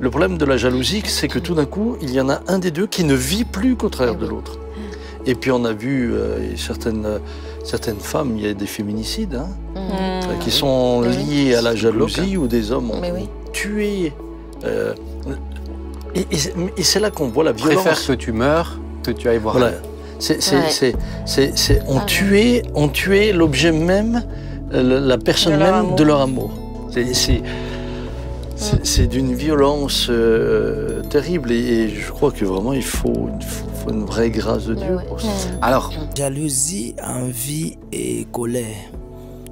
Le problème de la jalousie, c'est que tout d'un coup, il y en a un des deux qui ne vit plus qu'au travers de l'autre. Et puis on a vu certaines femmes, il y a des féminicides, qui sont liés à la jalousie, où des hommes ont tué. Et c'est là qu'on voit la violence. Préfère que tu meurs, que tu ailles voir. Voilà. On tuait l'objet même, la personne même de leur amour. C'est d'une violence terrible et je crois que vraiment il faut une vraie grâce de Dieu pour ça. Alors, jalousie, envie et colère.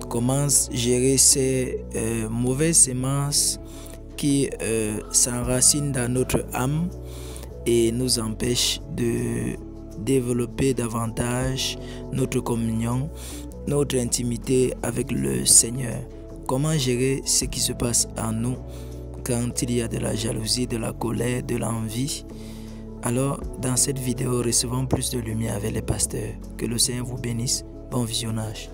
Comment gérer ces mauvaises semences qui s'enracinent dans notre âme et nous empêchent de développer davantage notre communion, notre intimité avec le Seigneur. Comment gérer ce qui se passe en nous quand il y a de la jalousie, de la colère, de l'envie? Alors, dans cette vidéo, recevons plus de lumière avec les pasteurs. Que le Seigneur vous bénisse. Bon visionnage.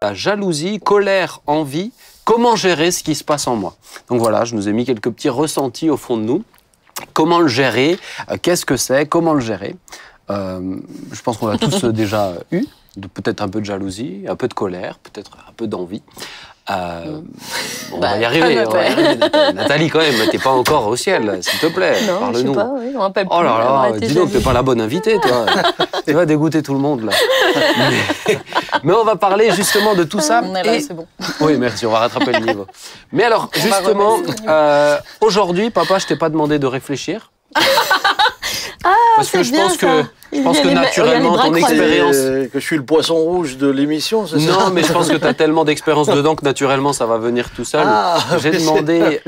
la jalousie, colère, envie, comment gérer ce qui se passe en moi. Donc voilà, je nous ai mis quelques petits ressentis au fond de nous. Comment le gérer? Qu'est-ce que c'est? Comment le gérer? Je pense qu'on l'a tous déjà eu. Peut-être un peu de jalousie, un peu de colère, peut-être un peu d'envie. On va y arriver. Nathalie, quand même, t'es pas encore au ciel, s'il te plaît. Non, je sais pas, oui, on rappelle plus. Oh là là, dis donc, t'es pas la bonne invitée, toi. Tu vas dégoûter tout le monde, là. Mais on va parler justement de tout ça. On est là, c'est bon. Oui, merci, on va rattraper le niveau. Mais alors, justement, aujourd'hui, papa, je t'ai pas demandé de réfléchir. Parce que je pense que naturellement, ton expérience... Que je suis le poisson rouge de l'émission, c'est ça? Non, mais je pense que tu as tellement d'expérience dedans que naturellement, ça va venir tout seul. J'ai demandé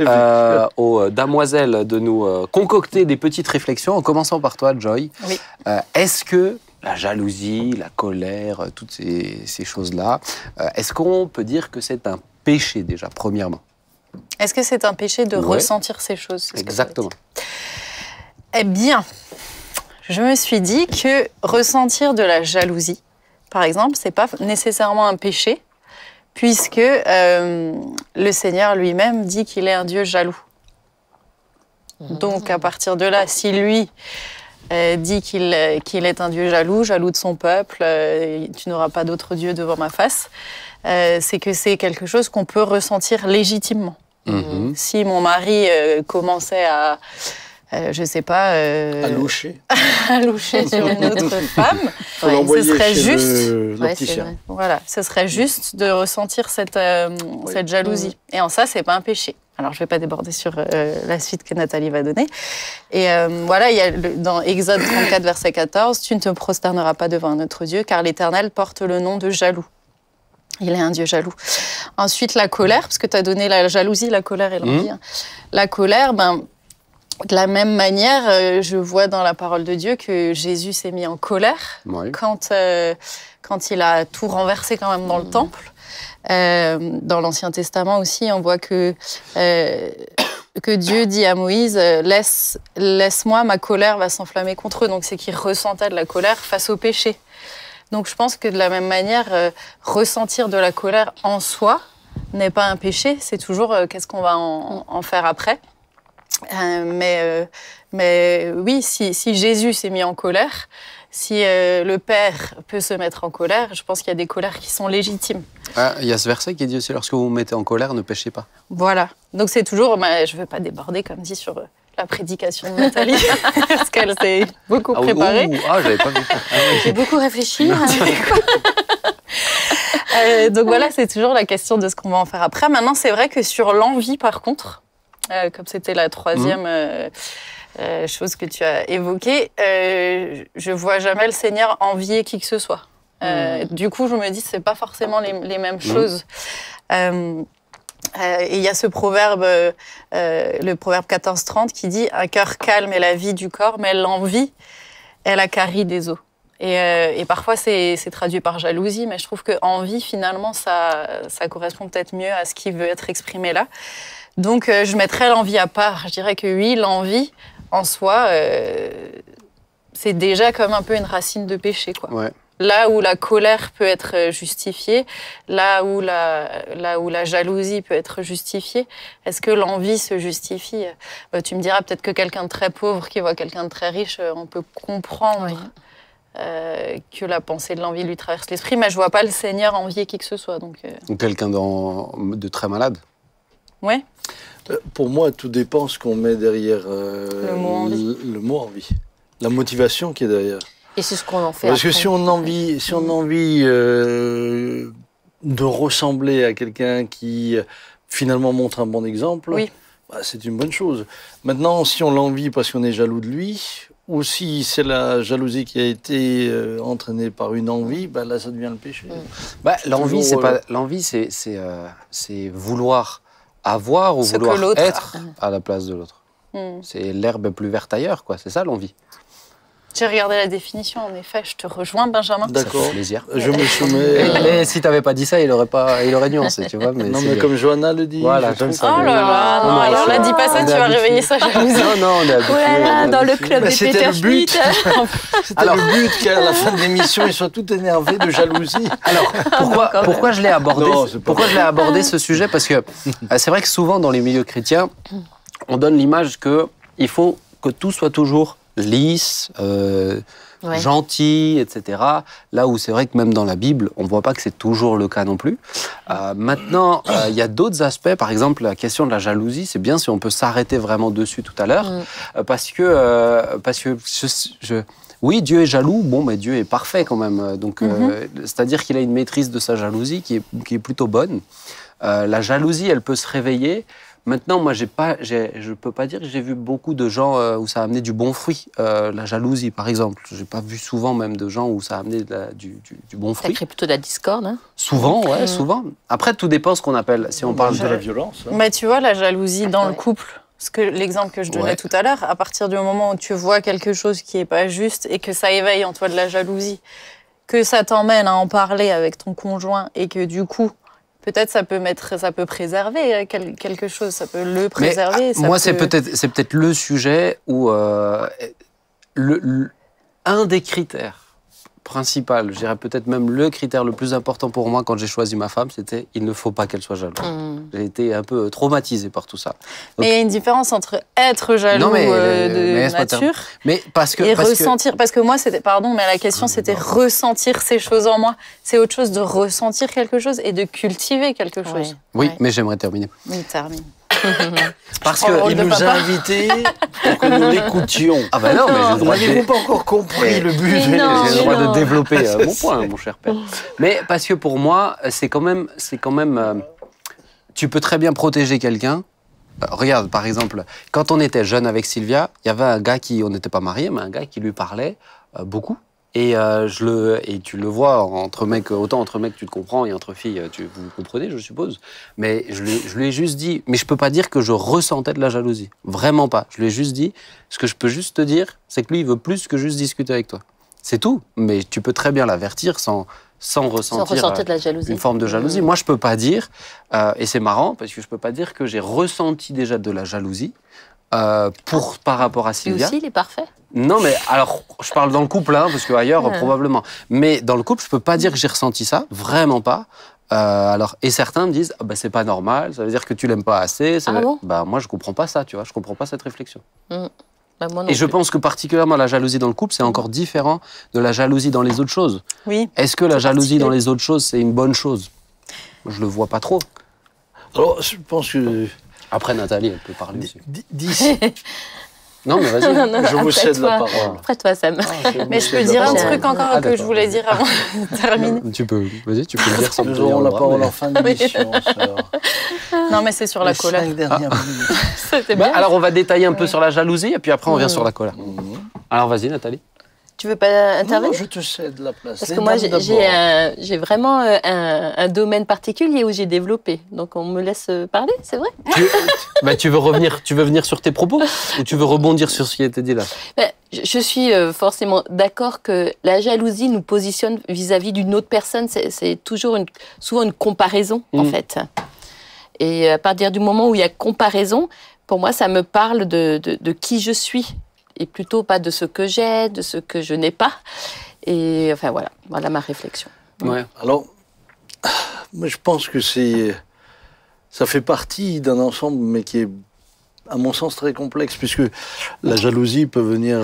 aux damoiselles de nous concocter des petites réflexions, en commençant par toi, Joy. Oui. Est-ce que la jalousie, la colère, toutes ces choses-là, est-ce qu'on peut dire que c'est un péché déjà, premièrement? Est-ce que c'est un péché de ressentir ces choses? Exactement. Eh bien, je me suis dit que ressentir de la jalousie, par exemple, c'est pas nécessairement un péché, puisque le Seigneur lui-même dit qu'il est un Dieu jaloux. Donc, à partir de là, si lui dit qu'il est un Dieu jaloux de son peuple, tu n'auras pas d'autre Dieu devant ma face, c'est que c'est quelque chose qu'on peut ressentir légitimement. Si mon mari commençait à... je sais pas... à loucher. à loucher sur une autre femme. Ce serait juste... voilà, ce serait juste de ressentir cette jalousie. Et en ça, c'est pas un péché. Alors, je vais pas déborder sur la suite que Nathalie va donner. Et voilà, il y a dans Exode 34, verset 14, « Tu ne te prosterneras pas devant un autre Dieu, car l'Éternel porte le nom de jaloux. » Il est un Dieu jaloux. Ensuite, la colère, parce que tu as donné la jalousie, la colère et l'envie. La colère, de la même manière, je vois dans la parole de Dieu que Jésus s'est mis en colère quand il a tout renversé quand même dans le temple. Dans l'Ancien Testament aussi, on voit que Dieu dit à Moïse « Laisse-moi, ma colère va s'enflammer contre eux ». Donc c'est qu'il ressentait de la colère face au péché. Donc je pense que de la même manière, ressentir de la colère en soi n'est pas un péché, c'est toujours qu'est-ce qu'on va en faire après. Mais oui, si Jésus s'est mis en colère, si le Père peut se mettre en colère, je pense qu'il y a des colères qui sont légitimes. Il y a ce verset qui dit aussi, lorsque vous vous mettez en colère, ne péchez pas. Voilà. Donc c'est toujours, je ne veux pas déborder comme dit sur la prédication de Nathalie, parce qu'elle s'est beaucoup préparée. J'avais pas vu. J'ai beaucoup réfléchi. Donc voilà, c'est toujours la question de ce qu'on va en faire après. Maintenant, c'est vrai que sur l'envie, par contre, comme c'était la troisième chose que tu as évoquée, je vois jamais le Seigneur envier qui que ce soit. Du coup, je me dis que c'est pas forcément les mêmes choses. Et il y a ce proverbe, le proverbe 14-30, qui dit « Un cœur calme est la vie du corps, mais l'envie est la carie des os ». Et parfois, c'est traduit par jalousie, mais je trouve que envie, finalement, ça correspond peut-être mieux à ce qui veut être exprimé là. Donc, je mettrais l'envie à part. Je dirais que oui, l'envie, en soi, c'est déjà comme un peu une racine de péché, quoi. Ouais. Là où la colère peut être justifiée, là où la jalousie peut être justifiée, est-ce que l'envie se justifie? Tu me diras peut-être que quelqu'un de très pauvre qui voit quelqu'un de très riche, on peut comprendre que la pensée de l'envie lui traverse l'esprit, mais je vois pas le Seigneur envier qui que ce soit. Ou quelqu'un de très malade. Ouais. Pour moi, tout dépend ce qu'on met derrière le mot envie. La motivation qui est derrière. Et c'est ce qu'on en fait. Parce que si on a envie de ressembler à quelqu'un qui finalement montre un bon exemple, c'est une bonne chose. Maintenant, si on l'envie parce qu'on est jaloux de lui, ou si c'est la jalousie qui a été entraînée par une envie, là, ça devient le péché. L'envie, c'est vouloir avoir ou vouloir être à la place de l'autre. C'est l'herbe plus verte ailleurs, quoi. C'est ça l'envie. J'ai regardé la définition, en effet, je te rejoins, Benjamin. D'accord. Ça fait plaisir. Je me soumets. Mais si tu n'avais pas dit ça, il aurait nuancé, tu vois. Mais non, mais comme Johanna le dit. Voilà, je le savais. Oh là là, non, alors là, dis pas ça, tu vas réveiller sa jalousie. Non, on est habitué. Voilà, dans le club des Peter Schmitt. C'était le but qu'à la fin de l'émission, ils soient tout énervés de jalousie. Alors, pourquoi je l'ai abordé ce sujet? Parce que c'est vrai que souvent, dans les milieux chrétiens, on donne l'image qu'il faut que tout soit toujours lisse, gentil, etc. Là où c'est vrai que même dans la Bible, on ne voit pas que c'est toujours le cas non plus. Maintenant, il y a d'autres aspects. Par exemple, la question de la jalousie, c'est bien si on peut s'arrêter vraiment dessus tout à l'heure. Parce que oui, Dieu est jaloux. Bon, mais Dieu est parfait quand même. Donc, c'est-à-dire qu'il a une maîtrise de sa jalousie qui est plutôt bonne. La jalousie, elle peut se réveiller. Maintenant, moi, je peux pas dire que j'ai vu beaucoup de gens où ça a amené du bon fruit. La jalousie, par exemple. J'ai pas vu souvent même de gens où ça a amené du bon fruit. Ça crée plutôt de la discorde, hein? Souvent, ouais, souvent. Après, tout dépend ce qu'on appelle. Si on parle de la violence. Hein. Mais tu vois, la jalousie dans le couple. L'exemple que je donnais tout à l'heure, à partir du moment où tu vois quelque chose qui est pas juste et que ça éveille en toi de la jalousie, que ça t'emmène à en parler avec ton conjoint et que du coup, peut-être ça peut préserver quelque chose, ça peut le préserver. Mais, moi, c'est peut-être le sujet où un des critères principaux, je dirais peut-être même le critère le plus important pour moi quand j'ai choisi ma femme, c'était il ne faut pas qu'elle soit jalouse. J'ai été un peu traumatisé par tout ça. Donc, mais il y a une différence entre être jaloux de nature et ressentir. Parce que moi, mais la question c'était ressentir ces choses en moi. C'est autre chose de ressentir quelque chose et de cultiver quelque chose. Oui, mais j'aimerais terminer. Oui, termine. Parce qu'il nous a invités pour que nous l'écoutions. Ah ben non, mais j'ai le droit n'avez-vous pas encore compris le but? J'ai le droit de développer mon point, mon cher père. Mais parce que pour moi, c'est quand même tu peux très bien protéger quelqu'un. Regarde, par exemple, quand on était jeune avec Sylvia, il y avait un gars on n'était pas mariés, mais un gars qui lui parlait beaucoup. Et tu le vois entre mecs, autant entre mecs tu te comprends et entre filles vous comprenez, je suppose. Mais je lui ai juste dit, mais je peux pas dire que je ressentais de la jalousie, vraiment pas. Je lui ai juste dit, ce que je peux juste te dire, c'est que lui il veut plus que juste discuter avec toi. C'est tout. Mais tu peux très bien l'avertir sans ressentir de la jalousie. Une forme de jalousie. Moi je peux pas dire, et c'est marrant parce que je peux pas dire que j'ai ressenti déjà de la jalousie par rapport à Sylvia. Lui aussi il est parfait. Non, mais alors, je parle dans le couple, parce qu'ailleurs, probablement. Mais dans le couple, je peux pas dire que j'ai ressenti ça, vraiment pas. Et certains me disent, c'est pas normal, ça veut dire que tu l'aimes pas assez. Bon moi, je comprends pas ça, tu vois, je comprends pas cette réflexion. Moi non Et je pense que particulièrement la jalousie dans le couple, c'est encore différent de la jalousie dans les autres choses. Oui. Est-ce que la jalousie dans les autres choses, c'est une bonne chose? Je le vois pas trop. Alors, je pense que... Après, Nathalie, elle peut parler aussi. D'ici... Non, mais vas-y, je vous cède la parole. Prête-toi, Sam. Mais je peux dire un truc encore que je voulais dire avant de terminer. Tu peux le dire sans me Nous aurons la parole en fin d'émission, sœur. Non, mais c'est sur la colère. 5 dernières minutes. C'était bien. Alors, on va détailler un peu sur la jalousie, et puis après, on revient sur la colère. Alors, vas-y, Nathalie. Tu veux pas intervenir? Non, je te cède la place. Parce que moi, j'ai vraiment un domaine particulier où j'ai développé. Donc, on me laisse parler, c'est vrai? Tu veux venir sur tes propos? Ou tu veux rebondir sur ce qui a été dit là? Je suis forcément d'accord que la jalousie nous positionne vis-à-vis d'une autre personne. C'est toujours souvent une comparaison, en fait. Et à partir du moment où il y a comparaison, pour moi, ça me parle de qui je suis. Et plutôt pas de ce que j'ai, de ce que je n'ai pas. Et enfin voilà ma réflexion. Ouais. Alors, moi je pense que ça fait partie d'un ensemble, mais qui est, à mon sens, très complexe, puisque la jalousie peut venir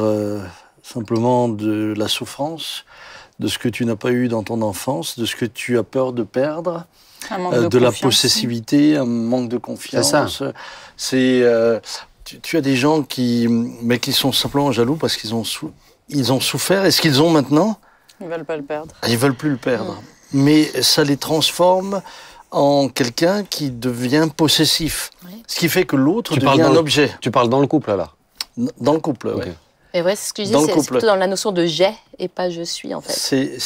simplement de la souffrance, de ce que tu n'as pas eu dans ton enfance, de ce que tu as peur de perdre, de la possessivité, un manque de confiance. C'est ça. Tu as des gens qui sont simplement jaloux parce qu'ils ont souffert. Et ce qu'ils ont maintenant, ils ne veulent pas le perdre. Ils ne veulent plus le perdre. Mais ça les transforme en quelqu'un qui devient possessif. Oui. Ce qui fait que l'autre devient un objet. Tu parles dans le couple, là? Dans le couple, oui. Et ouais, c'est ce que je dis, c'est plutôt dans la notion de j'ai et pas je suis, en fait.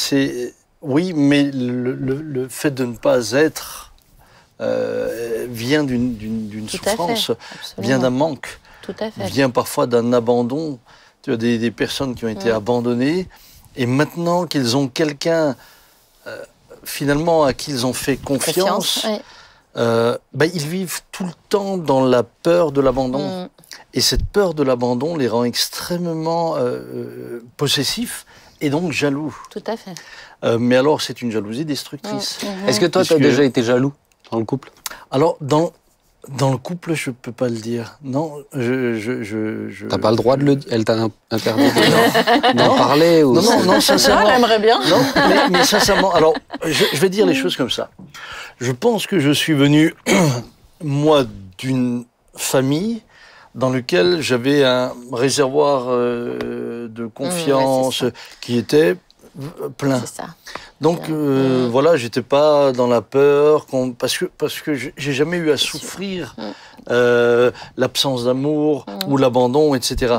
Oui, mais le fait de ne pas être vient d'une souffrance, vient d'un manque, vient parfois d'un abandon. Tu as des personnes qui ont été abandonnées, et maintenant qu'ils ont quelqu'un, finalement, à qui ils ont fait confiance, ils vivent tout le temps dans la peur de l'abandon. Et cette peur de l'abandon les rend extrêmement possessifs et donc jaloux. Tout à fait. Mais alors, c'est une jalousie destructrice. Est-ce que toi, tu as déjà été jaloux dans le couple? Alors, dans le couple, je ne peux pas le dire. Non, je t'as pas le droit de le dire? Elle t'a interdit d'en parler ou... Non, sincèrement. Elle aimerait bien. Non, mais sincèrement, alors, je vais dire les choses comme ça. Je pense que je suis venu, moi, d'une famille dans lequel j'avais un réservoir de confiance qui était plein. C'est ça. Donc voilà, j'étais pas dans la peur, parce que j'ai jamais eu à souffrir l'absence d'amour ou l'abandon, etc.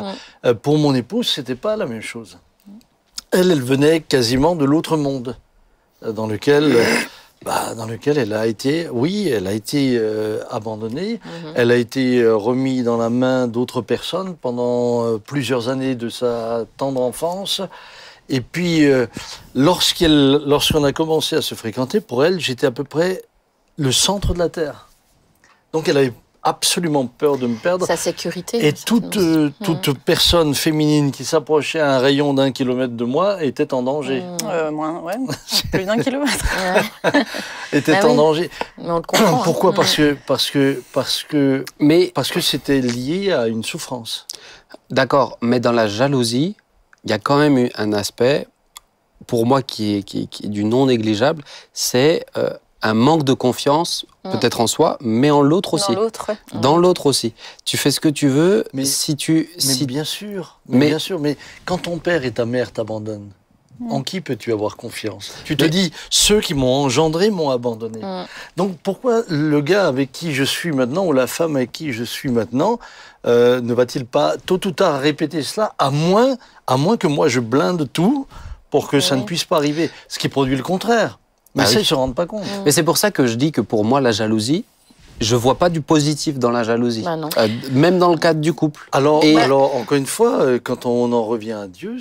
Pour mon épouse, c'était pas la même chose. Elle venait quasiment de l'autre monde, dans lequel elle a été, abandonnée. Elle a été remise dans la main d'autres personnes pendant plusieurs années de sa tendre enfance. Et puis, lorsqu'on a commencé à se fréquenter, pour elle, j'étais à peu près le centre de la Terre. Donc, elle avait absolument peur de me perdre. Sa sécurité. Et toute personne féminine qui s'approchait à un rayon d'1 kilomètre de moi était en danger. Plus d'1 kilomètre. Était en danger. Mais on le comprend. Pourquoi? Parce que c'était lié à une souffrance. D'accord, mais dans la jalousie, il y a quand même eu un aspect, pour moi, qui est du non négligeable, c'est un manque de confiance, peut-être en soi, mais en l'autre aussi. Dans l'autre aussi. Tu fais ce que tu veux, mais bien sûr. Bien sûr, mais quand ton père et ta mère t'abandonnent, en qui peux-tu avoir confiance? Tu te dis, ceux qui m'ont engendré m'ont abandonné. Donc pourquoi le gars avec qui je suis maintenant, ou la femme avec qui je suis maintenant, ne va-t-il pas tôt ou tard répéter cela, à moins que moi je blinde tout pour que ça ne puisse pas arriver, ce qui produit le contraire. Mais ça, ils ne se rendent pas compte. Mais c'est pour ça que je dis que pour moi, la jalousie, je ne vois pas du positif dans la jalousie, même dans le cadre du couple. Alors, encore une fois, quand on en revient à Dieu,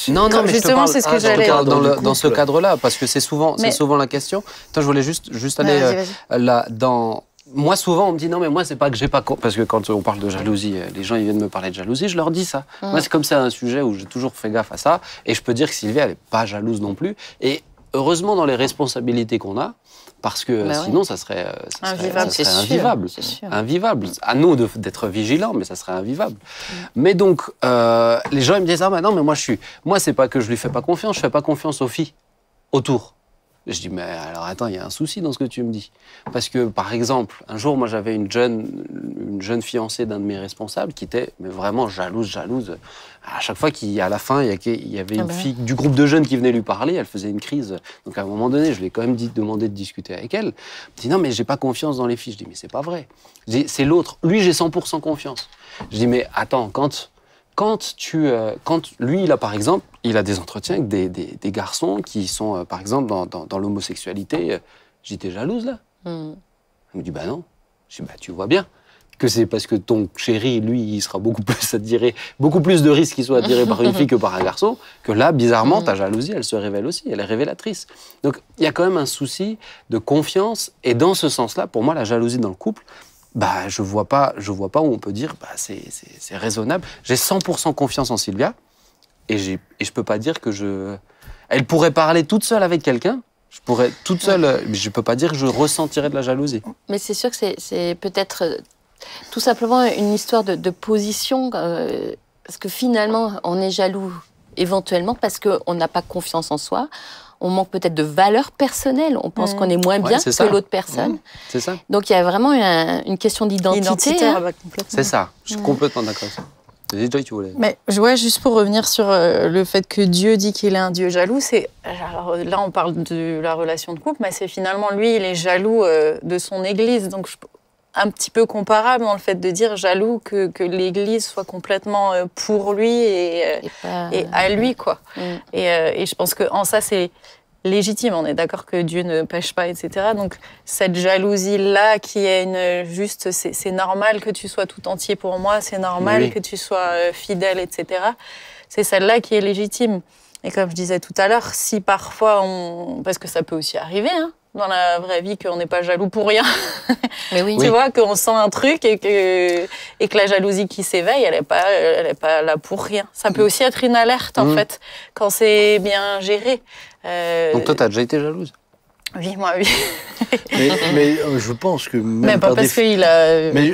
Non, mais justement, c'est ce que j'allais dire. Dans ce cadre-là, parce que c'est souvent la question. Toi, je voulais juste aller là, dans... Moi, souvent, on me dit, non, mais moi, c'est pas que j'ai pas... Parce que quand on parle de jalousie, les gens, ils viennent me parler de jalousie, je leur dis ça. Moi, c'est comme c'est un sujet où j'ai toujours fait gaffe à ça. Et je peux dire que Sylvia, elle n'est pas jalouse non plus. Et heureusement, dans les responsabilités qu'on a, parce que sinon, ça serait invivable. Invivable. À nous d'être vigilants, mais ça serait invivable. Mais donc, les gens, ils me disent, non, mais moi, c'est pas que je lui fais pas confiance, je fais pas confiance aux filles autour. Je dis, mais alors attends, il y a un souci dans ce que tu me dis. Parce que, par exemple, un jour, moi, j'avais une jeune fiancée d'un de mes responsables qui était vraiment jalouse. À chaque fois qu'à la fin, il y avait une fille du groupe de jeunes qui venait lui parler, elle faisait une crise. Donc, à un moment donné, je lui ai quand même demandé de discuter avec elle. Elle me dit, non, mais j'ai pas confiance dans les filles. Je dis, mais c'est pas vrai. Je dis, c'est l'autre. Lui, j'ai 100% confiance. Je dis, mais attends, quand lui, par exemple, il a des entretiens avec des garçons qui sont, par exemple, dans l'homosexualité, j'ai été jalouse, là. Il me dit, bah non. Je dis, bah tu vois bien que c'est parce que ton chéri, lui, il sera beaucoup plus de risques qu'il soit attiré par une fille que par un garçon, que là, bizarrement, ta jalousie, elle se révèle aussi, elle est révélatrice. Donc, il y a quand même un souci de confiance, et dans ce sens-là, pour moi, la jalousie dans le couple, bah, je vois pas où on peut dire, bah, c'est raisonnable. J'ai 100% confiance en Sylvia, et je peux pas dire que Elle pourrait parler toute seule avec quelqu'un. Je pourrais toute seule, mais je peux pas dire que je ressentirais de la jalousie. Mais c'est sûr que c'est peut-être tout simplement une histoire de position, parce que finalement, on est jaloux éventuellement parce qu'on n'a pas confiance en soi. On manque peut-être de valeur personnelle. On pense qu'on est moins bien que l'autre personne. C'est ça. Donc il y a vraiment une question d'identité. C'est ça. Je suis complètement d'accord avec ça. Joy, tu voulais. Mais juste pour revenir sur le fait que Dieu dit qu'il est un Dieu jaloux, alors là on parle de la relation de couple, mais c'est finalement lui, il est jaloux de son Église, donc un petit peu comparable dans le fait de dire jaloux que l'Église soit complètement pour lui et à lui, quoi. Et je pense qu'en ça c'est légitime, on est d'accord que Dieu ne pêche pas, etc. Donc cette jalousie-là qui est juste, c'est normal que tu sois tout entier pour moi, c'est normal que tu sois fidèle, etc. C'est celle-là qui est légitime. Et comme je disais tout à l'heure, si parfois parce que ça peut aussi arriver, hein, dans la vraie vie, qu'on n'est pas jaloux pour rien. Mais oui. Tu vois, qu'on sent un truc et que la jalousie qui s'éveille, elle est pas là pour rien. Ça peut aussi être une alerte, en fait, quand c'est bien géré. Donc toi, tu as déjà été jalouse? Oui, moi, oui. mais je pense que même pas parce qu'il a... Mais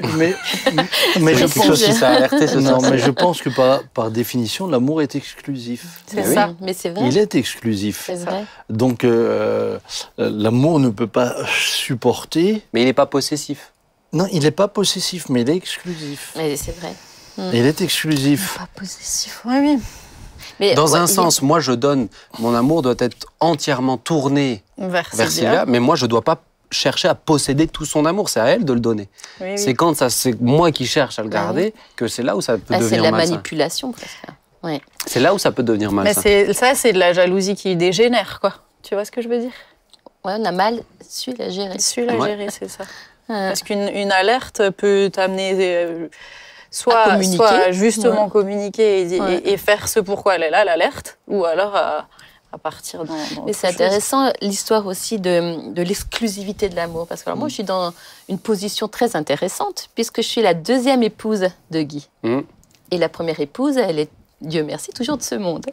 je pense que ça a alerté ce non, mais je pense que par définition, l'amour est exclusif. C'est ça. Mais c'est vrai. Il est exclusif. C'est vrai. Donc l'amour ne peut pas supporter. Mais il n'est pas possessif. Non, il n'est pas possessif, mais il est exclusif. Mais c'est vrai. Il est exclusif. Pas possessif, oui. Mais dans un sens, moi je donne, mon amour doit être entièrement tourné vers Sylvia, mais moi je ne dois pas chercher à posséder tout son amour, c'est à elle de le donner. C'est quand c'est moi qui cherche à le garder que c'est là où ça peut devenir malsain. C'est de la manipulation presque. Ouais. C'est là où ça peut devenir malsain. Mais c'est de la jalousie qui dégénère, quoi. Tu vois ce que je veux dire? Ouais, on a mal su la gérer. Gérer, c'est ça. Parce qu'une alerte peut t'amener... Soit justement communiquer et faire ce pourquoi elle est là, l'alerte, ou alors à partir dans mais c'est intéressant l'histoire aussi de l'exclusivité de l'amour, parce que alors, moi je suis dans une position très intéressante, puisque je suis la deuxième épouse de Guy. Et la première épouse, elle est, Dieu merci, toujours de ce monde.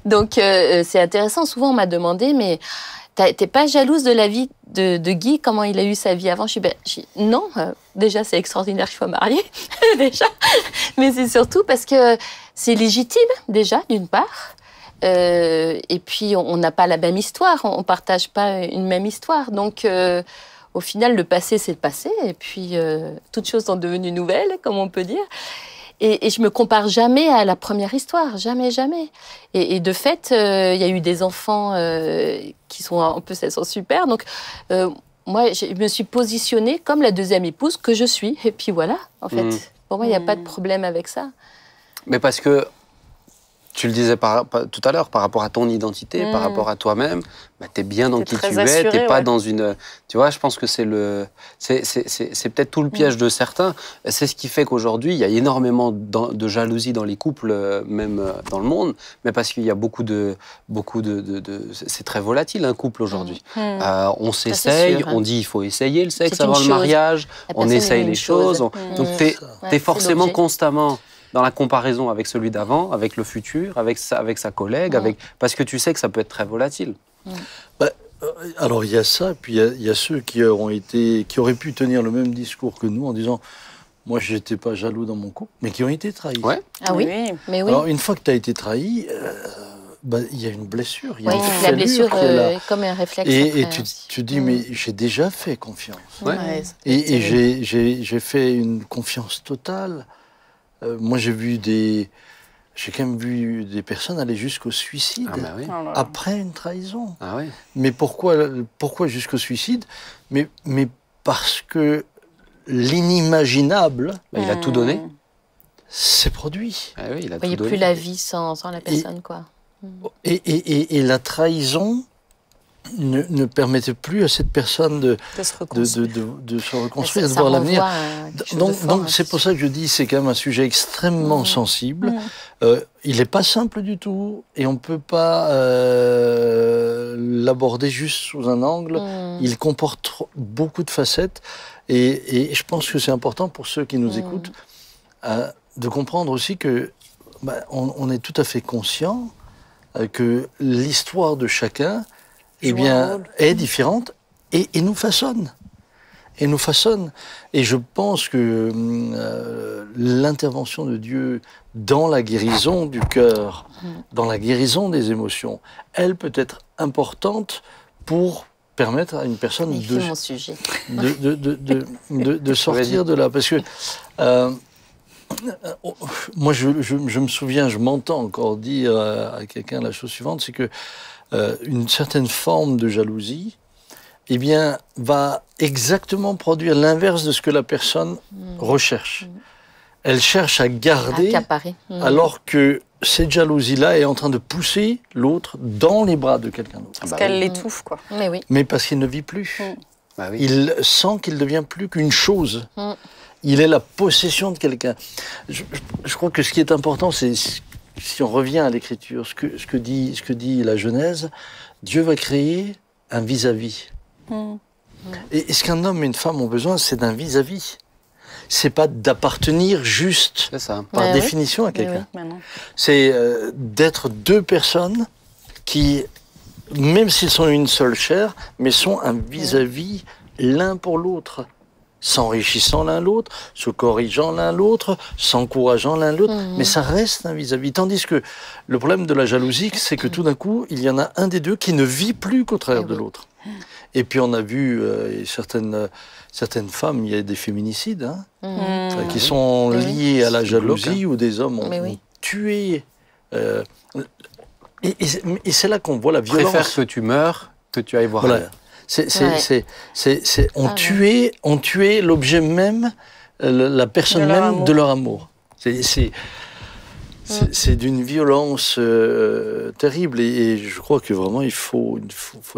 Donc c'est intéressant, souvent on m'a demandé, mais t'es pas jalouse de la vie de Guy, comment il a eu sa vie avant? Je dis, non, déjà c'est extraordinaire qu'il soit marié, déjà, mais c'est surtout parce que c'est légitime, déjà, d'une part, et puis on n'a pas la même histoire, on partage pas une même histoire, donc au final le passé c'est le passé, et puis toutes choses sont devenues nouvelles, comme on peut dire. Et je me compare jamais à la première histoire, jamais. Et de fait, il y a eu des enfants qui sont un peu, elles sont super. Donc moi, je me suis positionnée comme la deuxième épouse que je suis. Et puis voilà, en fait. Pour moi, il n'y a pas de problème avec ça. Mais parce que tu le disais tout à l'heure, par rapport à ton identité, par rapport à toi-même, bah, tu es bien dans qui tu es, tu n'es pas dans une... Tu vois, je pense que c'est peut-être tout le piège de certains. C'est ce qui fait qu'aujourd'hui, il y a énormément de jalousie dans les couples, même dans le monde, mais parce qu'il y a beaucoup de c'est très volatile, un couple aujourd'hui. On s'essaye, on dit il faut essayer le sexe avant le mariage, on essaye les choses. Donc, tu es forcément constamment dans la comparaison avec celui d'avant, avec le futur, avec sa collègue, parce que tu sais que ça peut être très volatile. Alors il y a ça, puis il y a ceux qui auraient pu tenir le même discours que nous en disant moi je n'étais pas jaloux dans mon couple, mais qui ont été trahis. Ouais. Ah oui, mais oui. Alors une fois que tu as été trahi, il y a une blessure. Il y a la blessure comme un réflexe. Et tu dis mais j'ai déjà fait confiance. Et j'ai fait une confiance totale. Moi, j'ai quand même vu des personnes aller jusqu'au suicide après une trahison. Mais pourquoi jusqu'au suicide? Mais parce que l'inimaginable, il a tout donné, s'est produit. Il a n'y a plus la vie sans la personne, quoi. Et la trahison ne permettait plus à cette personne de se reconstruire, de voir l'avenir. Donc c'est pour ça que je dis c'est quand même un sujet extrêmement sensible. Il n'est pas simple du tout et on ne peut pas l'aborder juste sous un angle. Il comporte beaucoup de facettes et je pense que c'est important pour ceux qui nous écoutent de comprendre aussi que on est tout à fait conscient que l'histoire de chacun est différente et nous façonne. Et je pense que l'intervention de Dieu dans la guérison du cœur, dans la guérison des émotions, elle peut être importante pour permettre à une personne de sortir de là. Parce que moi, je me souviens, je m'entends encore dire à quelqu'un la chose suivante, c'est que une certaine forme de jalousie, eh bien, va exactement produire l'inverse de ce que la personne recherche. Elle cherche à garder, alors que cette jalousie-là est en train de pousser l'autre dans les bras de quelqu'un d'autre. Parce qu'elle l'étouffe, quoi. Mais parce qu'il ne vit plus. Il sent qu'il ne devient plus qu'une chose. Il est la possession de quelqu'un. Je crois que ce qui est important, c'est, si on revient à l'Écriture, ce que dit la Genèse, Dieu va créer un vis-à-vis. Et ce qu'un homme et une femme ont besoin, c'est d'un vis-à-vis. C'est pas d'appartenir juste par définition à quelqu'un. C'est d'être deux personnes qui, même s'ils sont une seule chair, mais sont un vis-à-vis l'un pour l'autre, s'enrichissant l'un l'autre, se corrigeant l'un l'autre, s'encourageant l'un l'autre, mais ça reste un vis-à-vis. Tandis que le problème de la jalousie, c'est que tout d'un coup, il y en a un des deux qui ne vit plus qu'au travers de l'autre. Et puis on a vu certaines femmes, il y a des féminicides qui sont liés à la jalousie, où des hommes ont tué. Et c'est là qu'on voit la violence. Préfère que tu meurs que tu ailles voir ailleurs. On tuait l'objet même, la personne même de leur amour. C'est d'une violence terrible et je crois que vraiment il faut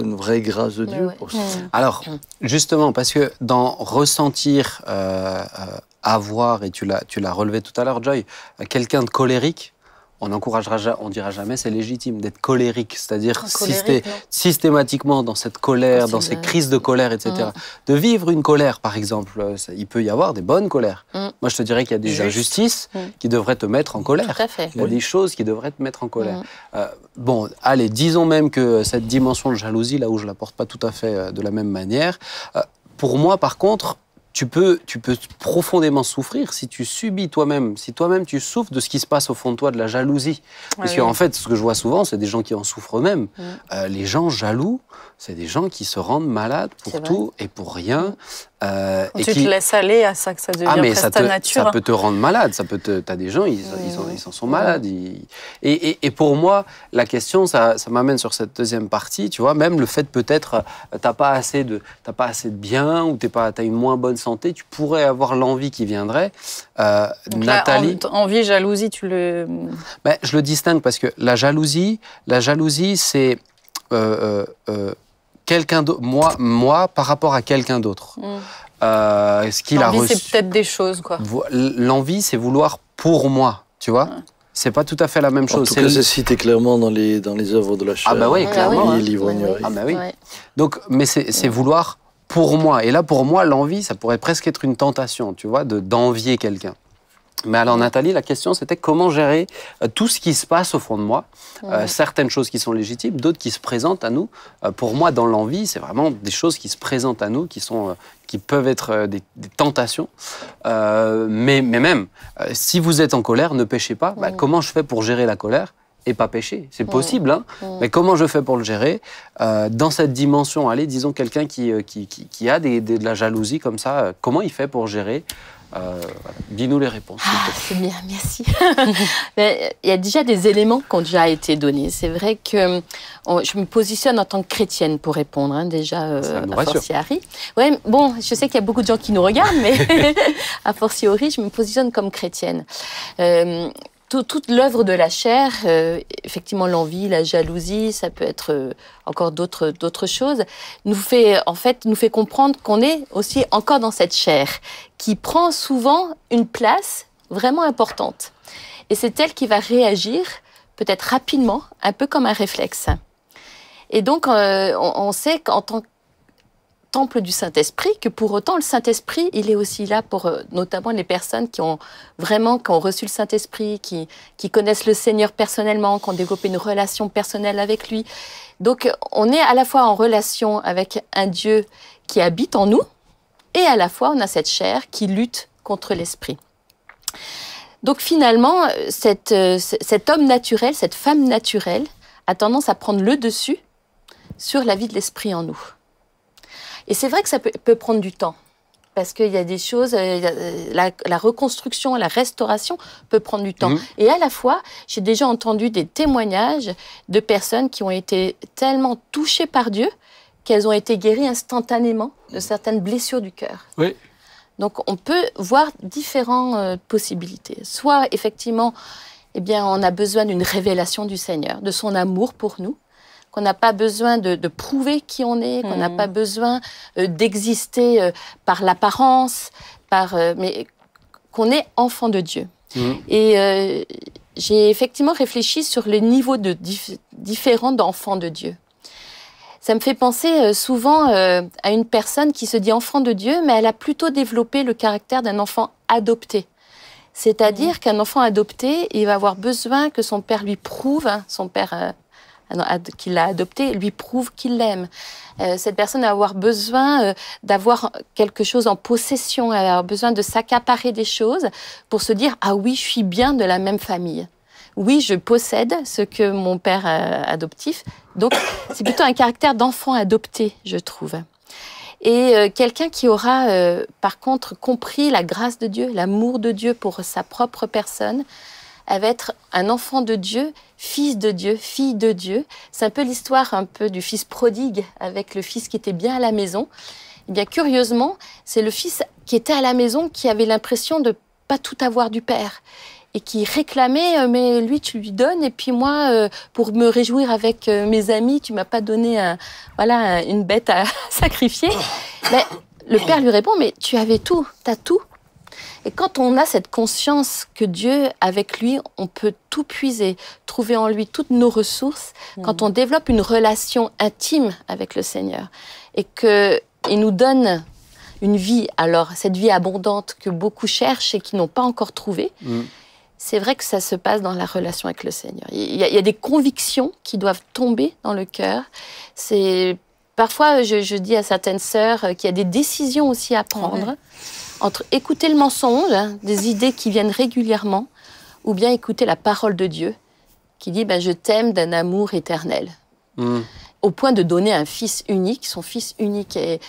une vraie grâce de Dieu pour ça. Alors, justement, parce que dans ressentir, avoir, et tu l'as relevé tout à l'heure, Joy, quelqu'un de colérique, on dira jamais c'est légitime d'être colérique, c'est-à-dire systématiquement dans cette colère, dans ces crises de colère, etc. De vivre une colère, par exemple, il peut y avoir des bonnes colères. Moi, je te dirais qu'il y a des injustices qui devraient te mettre en colère. Tout à fait. Il y a des choses qui devraient te mettre en colère. Bon, allez, disons même que cette dimension de jalousie, là où je la porte pas tout à fait de la même manière, pour moi, par contre, tu peux profondément souffrir si tu subis toi-même, si toi-même tu souffres de ce qui se passe au fond de toi, de la jalousie. Parce qu'en fait, ce que je vois souvent, c'est des gens qui en souffrent eux-mêmes. Les gens jaloux, c'est des gens qui se rendent malades pour tout et pour rien. Et tu te laisses aller à ça, que ça devient presque ta nature. Ça peut te rendre malade. T'as des gens, ils en sont malades. Et pour moi, la question, ça m'amène sur cette deuxième partie. Tu vois, même le fait peut-être t'as pas assez de bien ou t'as une moins bonne santé, tu pourrais avoir l'envie qui viendrait. Donc Nathalie, là, envie, jalousie, tu le. Ben, je le distingue parce que la jalousie, c'est quelqu'un d'autre, moi par rapport à quelqu'un d'autre. Ce qu'il a reçu. L'envie, c'est peut-être des choses, quoi. L'envie, c'est vouloir pour moi, tu vois. C'est pas tout à fait la même chose. En tout cas, c'est cité clairement dans les œuvres de la chair. Ah bah oui, clairement. L'ivrognerie. Ah bah oui. Donc, mais c'est vouloir pour moi. Et là, pour moi, l'envie, ça pourrait presque être une tentation, tu vois, d'envier quelqu'un. Mais alors, Nathalie, la question, c'était comment gérer tout ce qui se passe au fond de moi, certaines choses qui sont légitimes, d'autres qui se présentent à nous. Pour moi, dans l'envie, c'est vraiment des choses qui se présentent à nous, qui peuvent être des tentations. Mais même, si vous êtes en colère, ne péchez pas. Bah, comment je fais pour gérer la colère et pas pécher? C'est possible, hein. Mais comment je fais pour le gérer dans cette dimension? Allez, disons quelqu'un qui a de la jalousie comme ça, comment il fait pour gérer? Voilà. Dis-nous les réponses. C'est bien, merci. Il y a déjà des éléments qui ont déjà été donnés. C'est vrai que je me positionne en tant que chrétienne pour répondre, hein, déjà, a fortiori. Ouais, bon, je sais qu'il y a beaucoup de gens qui nous regardent, mais a fortiori, je me positionne comme chrétienne. Toute l'œuvre de la chair, effectivement l'envie, la jalousie, ça peut être encore d'autres choses, nous fait comprendre qu'on est aussi encore dans cette chair qui prend souvent une place vraiment importante. Et c'est elle qui va réagir peut-être rapidement, un peu comme un réflexe. Et donc on sait qu'en tant temple du Saint-Esprit, que pour autant, le Saint-Esprit, il est aussi là pour notamment les personnes qui ont reçu le Saint-Esprit, qui connaissent le Seigneur personnellement, qui ont développé une relation personnelle avec lui. Donc, on est à la fois en relation avec un Dieu qui habite en nous, et à la fois, on a cette chair qui lutte contre l'esprit. Donc, finalement, cet homme naturel, cette femme naturelle, a tendance à prendre le dessus sur la vie de l'esprit en nous. Et c'est vrai que ça peut prendre du temps, parce qu'il y a des choses, la reconstruction, la restauration peut prendre du temps. Et à la fois, j'ai déjà entendu des témoignages de personnes qui ont été tellement touchées par Dieu qu'elles ont été guéries instantanément de certaines blessures du cœur. Oui. Donc on peut voir différentes possibilités. Soit effectivement, eh bien, on a besoin d'une révélation du Seigneur, de son amour pour nous, qu'on n'a pas besoin de prouver qui on est, qu'on n'a pas besoin d'exister par l'apparence, mais qu'on est enfant de Dieu. Et j'ai effectivement réfléchi sur le niveau différent d'enfant de Dieu. Ça me fait penser souvent à une personne qui se dit enfant de Dieu, mais elle a plutôt développé le caractère d'un enfant adopté. C'est-à-dire qu'un enfant adopté, il va avoir besoin que son père lui prouve, son père qui l'a adopté, lui prouve qu'il l'aime. Cette personne va avoir besoin d'avoir quelque chose en possession, elle va avoir besoin de s'accaparer des choses pour se dire « Ah oui, je suis bien de la même famille. Oui, je possède ce que mon père adoptif. » Donc, c'est plutôt un caractère d'enfant adopté, je trouve. Et quelqu'un qui aura, par contre, compris la grâce de Dieu, l'amour de Dieu pour sa propre personne, elle va être un enfant de Dieu, fils de Dieu, fille de Dieu. C'est un peu l'histoire du fils prodigue avec le fils qui était bien à la maison. Et bien, curieusement, c'est le fils qui était à la maison qui avait l'impression de ne pas tout avoir du père et qui réclamait, mais lui, tu lui donnes, et puis moi, pour me réjouir avec mes amis, tu ne m'as pas donné une bête à sacrifier. Mais le père lui répond, mais tu avais tout, tu as tout. Et quand on a cette conscience que Dieu, avec lui, on peut tout puiser, trouver en lui toutes nos ressources, quand on développe une relation intime avec le Seigneur et qu'il nous donne une vie, alors cette vie abondante que beaucoup cherchent et qui n'ont pas encore trouvée, c'est vrai que ça se passe dans la relation avec le Seigneur. Il y a des convictions qui doivent tomber dans le cœur. Parfois, je dis à certaines sœurs qu'il y a des décisions aussi à prendre. Entre écouter le mensonge, des idées qui viennent régulièrement, ou bien écouter la parole de Dieu, qui dit je t'aime d'un amour éternel. Au point de donner un fils unique, son fils unique. Et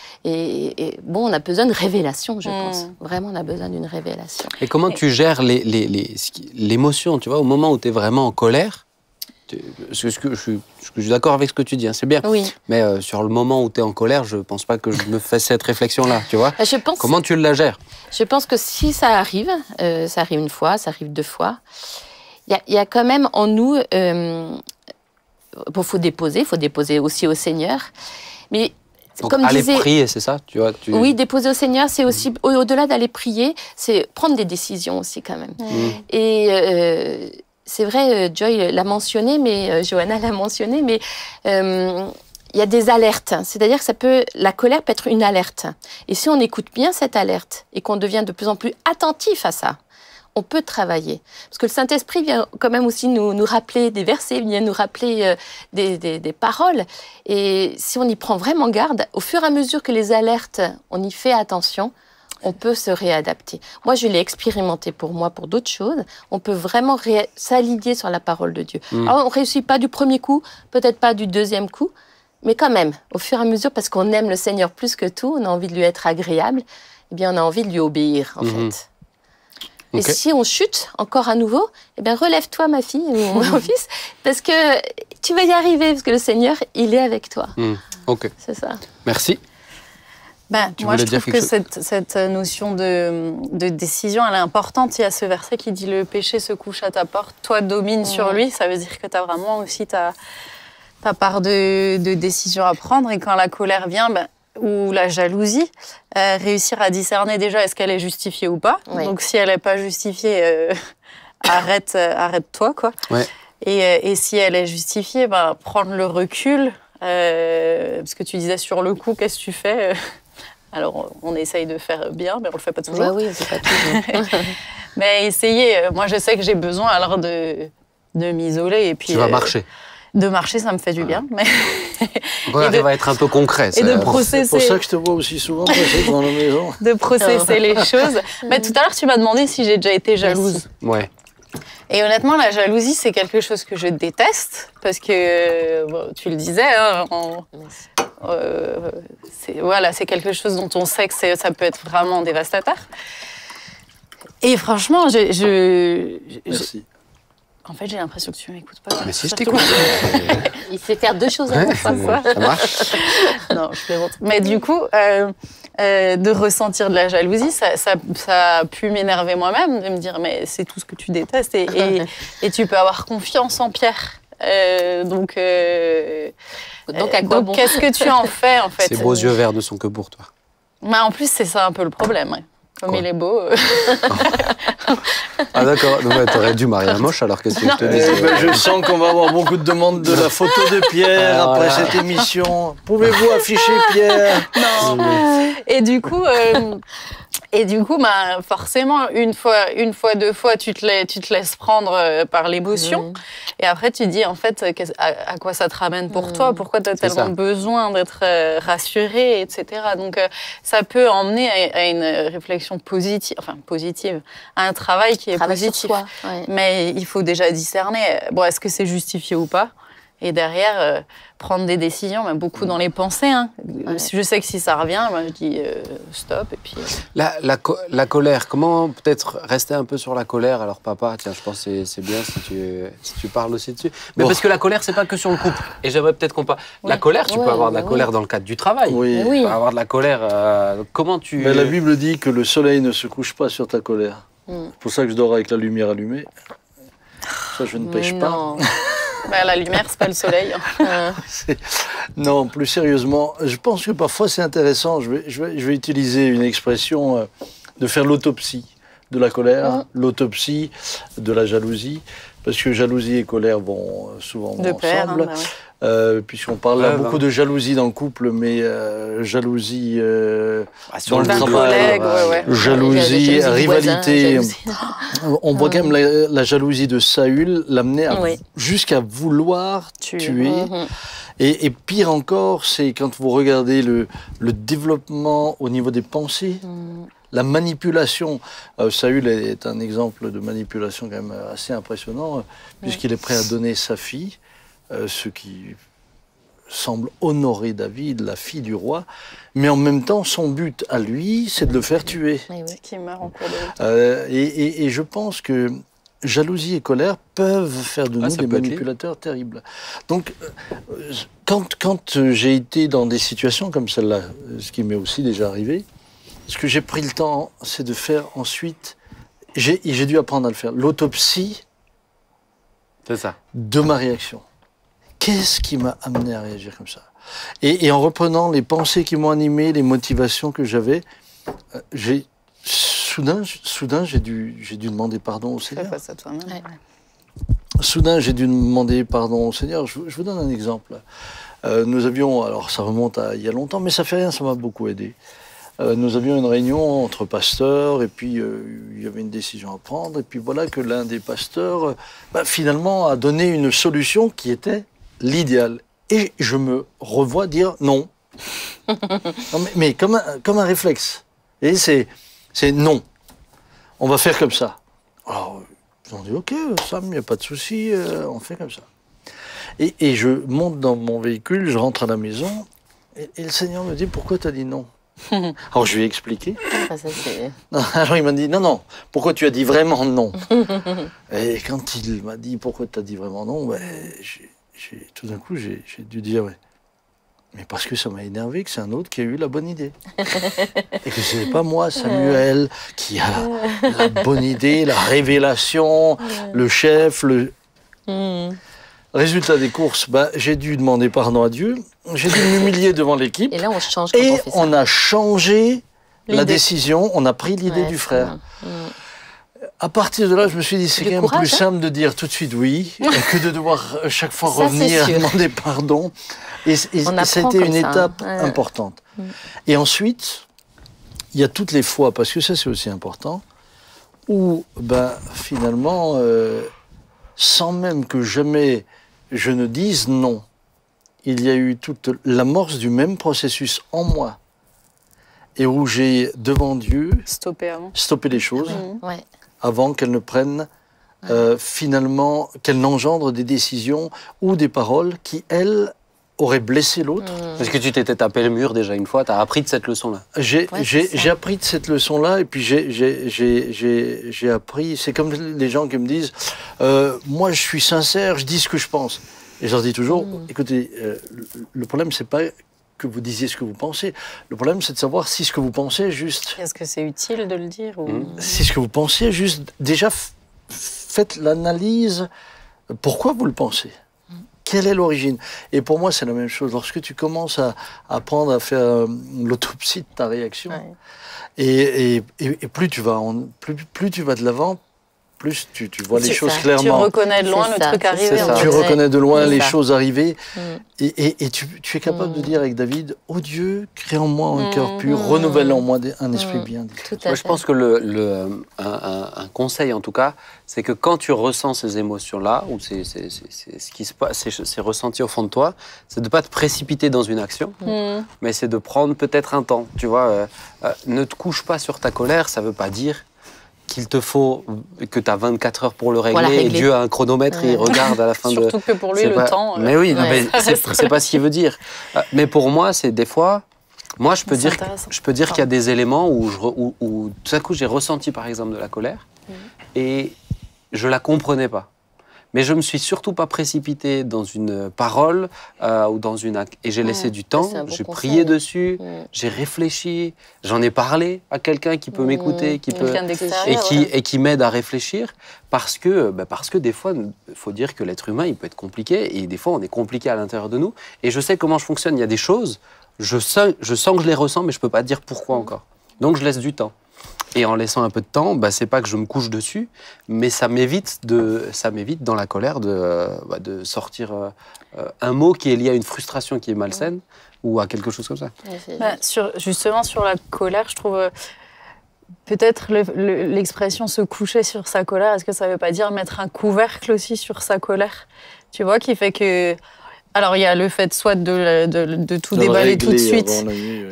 bon, on a besoin de révélation, je pense. Vraiment, on a besoin d'une révélation. Et comment tu gères l'émotion, tu vois, au moment où tu es vraiment en colère? Je suis d'accord avec ce que tu dis, c'est bien. Oui. Mais sur le moment où tu es en colère, je ne pense pas que je me fasse cette réflexion-là, tu vois. Comment tu la gères? Je pense que si ça arrive une fois, ça arrive 2 fois, il y a quand même en nous... faut déposer aussi au Seigneur. Mais donc, comme aller prier, c'est ça, tu vois, Oui, déposer au Seigneur, c'est aussi, au-delà d'aller prier, c'est prendre des décisions aussi quand même. Et... c'est vrai, Joy l'a mentionné, mais Johanna l'a mentionné, mais il y a des alertes. C'est-à-dire que la colère peut être une alerte. Et si on écoute bien cette alerte et qu'on devient de plus en plus attentif à ça, on peut travailler. Parce que le Saint-Esprit vient quand même aussi nous rappeler des versets, vient nous rappeler des paroles. Et si on y prend vraiment garde, au fur et à mesure que les alertes, on y fait attention, on peut se réadapter. Moi, je l'ai expérimenté pour moi, pour d'autres choses. On peut vraiment s'aligner sur la parole de Dieu. Alors, on ne réussit pas du premier coup, peut-être pas du deuxième coup, mais quand même, au fur et à mesure, parce qu'on aime le Seigneur plus que tout, on a envie de lui être agréable, eh bien, on a envie de lui obéir, en fait. Et si on chute encore à nouveau, eh bien, relève-toi, ma fille ou mon fils, parce que tu vas y arriver, parce que le Seigneur, il est avec toi. C'est ça. Merci. Moi, je trouve que cette notion de décision, elle est importante. Il y a ce verset qui dit « Le péché se couche à ta porte, toi domine sur lui ». Ça veut dire que tu as vraiment aussi ta part de décision à prendre. Et quand la colère vient, ou la jalousie, réussir à discerner déjà est-ce qu'elle est justifiée ou pas. Donc si elle n'est pas justifiée, arrête-toi, quoi. Et si elle est justifiée, prendre le recul, Parce que tu disais sur le coup, qu'est-ce que tu fais? Alors, on essaye de faire bien, mais on le fait pas toujours. Bah oui, c'est pas toujours. Mais essayez. Moi, je sais que j'ai besoin alors de m'isoler. Et puis, tu vas marcher. De marcher, ça me fait du bien. Mais on arrive à être un peu concret. Et de processer. C'est pour ça que je te vois aussi souvent passer dans la maison. De processer les choses. Mais tout à l'heure, tu m'as demandé si j'ai déjà été jalouse. Ouais. Et honnêtement, la jalousie, c'est quelque chose que je déteste. Parce que, bon, tu le disais, hein, c'est quelque chose dont on sait que ça peut être vraiment dévastateur. Et franchement, Merci. En fait, j'ai l'impression que tu m'écoutes pas. Mais si, je t'écoute. Il sait faire deux choses à la fois. Ça marche. Non, je plaisante. Mais du coup, de ressentir de la jalousie, ça a pu m'énerver moi-même, de me dire, mais c'est tout ce que tu détestes. Et tu peux avoir confiance en Pierre. Donc à quoi bon? Qu'est-ce que tu en fais, en fait? Ces beaux yeux verts ne sont que pour toi. Bah, en plus, c'est ça un peu le problème. Ouais. Comme il est beau. Ah d'accord, t'aurais dû marier un moche alors, qu'est-ce que je te dis? Je sens qu'on va avoir beaucoup de demandes de la photo de Pierre après cette émission. Pouvez-vous afficher Pierre? Non. Et du coup, bah, forcément, une fois, deux fois, tu te laisses prendre par l'émotion. Et après, tu dis, en fait, à quoi ça te ramène pour toi? Pourquoi tu as tellement besoin d'être rassuré, etc. Donc, ça peut emmener à une réflexion positive, à un travail qui est positif. Soi, ouais. Mais il faut déjà discerner, bon, est-ce que c'est justifié ou pas? Et derrière, prendre des décisions, même beaucoup dans les pensées. Hein. Ouais. Je sais que si ça revient, moi, je dis stop. Et puis, La colère, comment peut-être rester un peu sur la colère? Alors papa, tiens, je pense que c'est bien si tu parles aussi dessus. Mais parce que la colère, c'est pas que sur le couple. Et j'aimerais peut-être qu'on parle... La colère, tu peux avoir de la colère dans le cadre du travail. Oui. Tu peux avoir de la colère... comment tu... Mais la Bible dit que le soleil ne se couche pas sur ta colère. C'est pour ça que je dors avec la lumière allumée. Ça, je ne pêche pas. Bah, la lumière, c'est pas le soleil. Non, plus sérieusement, je pense que parfois c'est intéressant. Je vais utiliser une expression de faire l'autopsie de la colère, l'autopsie de la jalousie, parce que jalousie et colère vont souvent ensemble. Puisqu'on parle beaucoup de jalousie dans le couple, mais jalousie dans le travail, jalousie, rivalité. On voit quand même la jalousie de Saül l'amener jusqu'à vouloir tuer. Et pire encore, c'est quand vous regardez le développement au niveau des pensées. La manipulation. Saül est un exemple de manipulation quand même assez impressionnant, puisqu'il est prêt à donner sa fille, ce qui semble honorer David, la fille du roi, mais en même temps, son but à lui, c'est de le faire tuer. Qui meurt en cours de route. Et je pense que jalousie et colère peuvent faire de nous des manipulateurs terribles. Donc, quand j'ai été dans des situations comme celle-là, ce qui m'est aussi déjà arrivé, ce que j'ai pris le temps, c'est de faire ensuite, j'ai dû apprendre à le faire, l'autopsie de ma réaction. Qu'est-ce qui m'a amené à réagir comme ça? Et en reprenant les pensées qui m'ont animé, les motivations que j'avais, soudain, j'ai dû demander pardon au Seigneur. Fais face à toi-même. Soudain, j'ai dû demander pardon au Seigneur. Je vous donne un exemple. Nous avions, alors ça remonte à il y a longtemps, mais ça fait rien, ça m'a beaucoup aidé. Nous avions une réunion entre pasteurs et puis il y avait une décision à prendre. Et puis voilà que l'un des pasteurs, finalement, a donné une solution qui était l'idéal. Et je me revois dire non. Non mais comme un réflexe. Et c'est non. On va faire comme ça. Alors, ils ont dit ok, Sam, il n'y a pas de souci, on fait comme ça. Et je monte dans mon véhicule, je rentre à la maison, et le Seigneur me dit pourquoi tu as dit non? Alors je lui ai expliqué. Alors il m'a dit non, pourquoi tu as dit vraiment non? Et quand il m'a dit pourquoi tu as dit vraiment non, tout d'un coup j'ai dû dire mais parce que ça m'a énervé que c'est un autre qui a eu la bonne idée. Et que ce n'est pas moi, Samuel, qui a la bonne idée, la révélation, le chef, Résultat des courses, j'ai dû demander pardon à Dieu, j'ai dû m'humilier devant l'équipe. Et là, on change. Et on a changé la décision, on a pris l'idée du frère. À partir de là, je me suis dit, c'est quand même plus simple de dire tout de suite oui que de devoir chaque fois revenir et demander pardon. Et ça a été une étape importante. Et ensuite, il y a toutes les fois, parce que ça c'est aussi important, où finalement, sans même que jamais je ne dise non, il y a eu toute l'amorce du même processus en moi. Et où j'ai, devant Dieu, stoppé les choses avant qu'elles ne prennent, finalement, qu'elles n'engendrent des décisions ou des paroles qui, elles, auraient blessé l'autre. Est-ce que tu t'étais tapé le mur déjà une fois? Tu as appris de cette leçon-là? J'ai appris de cette leçon-là, et puis j'ai appris, c'est comme les gens qui me disent moi je suis sincère, je dis ce que je pense. Et je leur dis toujours, écoutez, le problème c'est pas que vous disiez ce que vous pensez. Le problème, c'est de savoir si ce que vous pensez est juste. Est-ce que c'est utile de le dire Si ce que vous pensez est juste, déjà, faites l'analyse. Pourquoi vous le pensez? Quelle est l'origine? Et pour moi, c'est la même chose. Lorsque tu commences à apprendre à faire l'autopsie de ta réaction, et plus tu vas de l'avant, plus tu vois les choses clairement. Tu reconnais de loin le truc arriver. Tu reconnais de loin les choses arriver. Et tu es capable de dire avec David, « Oh Dieu, crée en moi un cœur pur, renouvelle en moi un esprit bien. » Moi, je pense que un conseil, en tout cas, c'est que quand tu ressens ces émotions-là, ou c'est ce qui se passe, c'est ressenti au fond de toi, c'est de ne pas te précipiter dans une action, mais c'est de prendre peut-être un temps. Tu vois, ne te couche pas sur ta colère, ça ne veut pas dire qu'il te faut, que tu as 24 heures pour le régler, et Dieu a un chronomètre et il regarde à la fin de... Surtout que pour lui, le temps... Mais oui, c'est pas ce qu'il veut dire. Mais pour moi, c'est des fois... Moi, je peux dire qu'il y a des éléments où tout à coup, j'ai ressenti, par exemple, de la colère, et je la comprenais pas. Mais je me suis surtout pas précipité dans une parole ou dans une... Et j'ai laissé du temps, j'ai prié dessus, j'ai réfléchi, j'en ai parlé à quelqu'un qui peut m'écouter, et qui m'aide à réfléchir, parce que des fois, il faut dire que l'être humain, il peut être compliqué, et des fois, on est compliqué à l'intérieur de nous. Et je sais comment je fonctionne. Il y a des choses, je sens que je les ressens, mais je peux pas dire pourquoi encore. Donc, je laisse du temps. Et en laissant un peu de temps, c'est pas que je me couche dessus, mais ça m'évite dans la colère de sortir un mot qui est lié à une frustration qui est malsaine ou à quelque chose comme ça. Justement, sur la colère, je trouve peut-être l'expression se coucher sur sa colère, est-ce que ça veut pas dire mettre un couvercle aussi sur sa colère? Tu vois, qui fait que... Alors, il y a le fait soit de tout déballer tout de suite,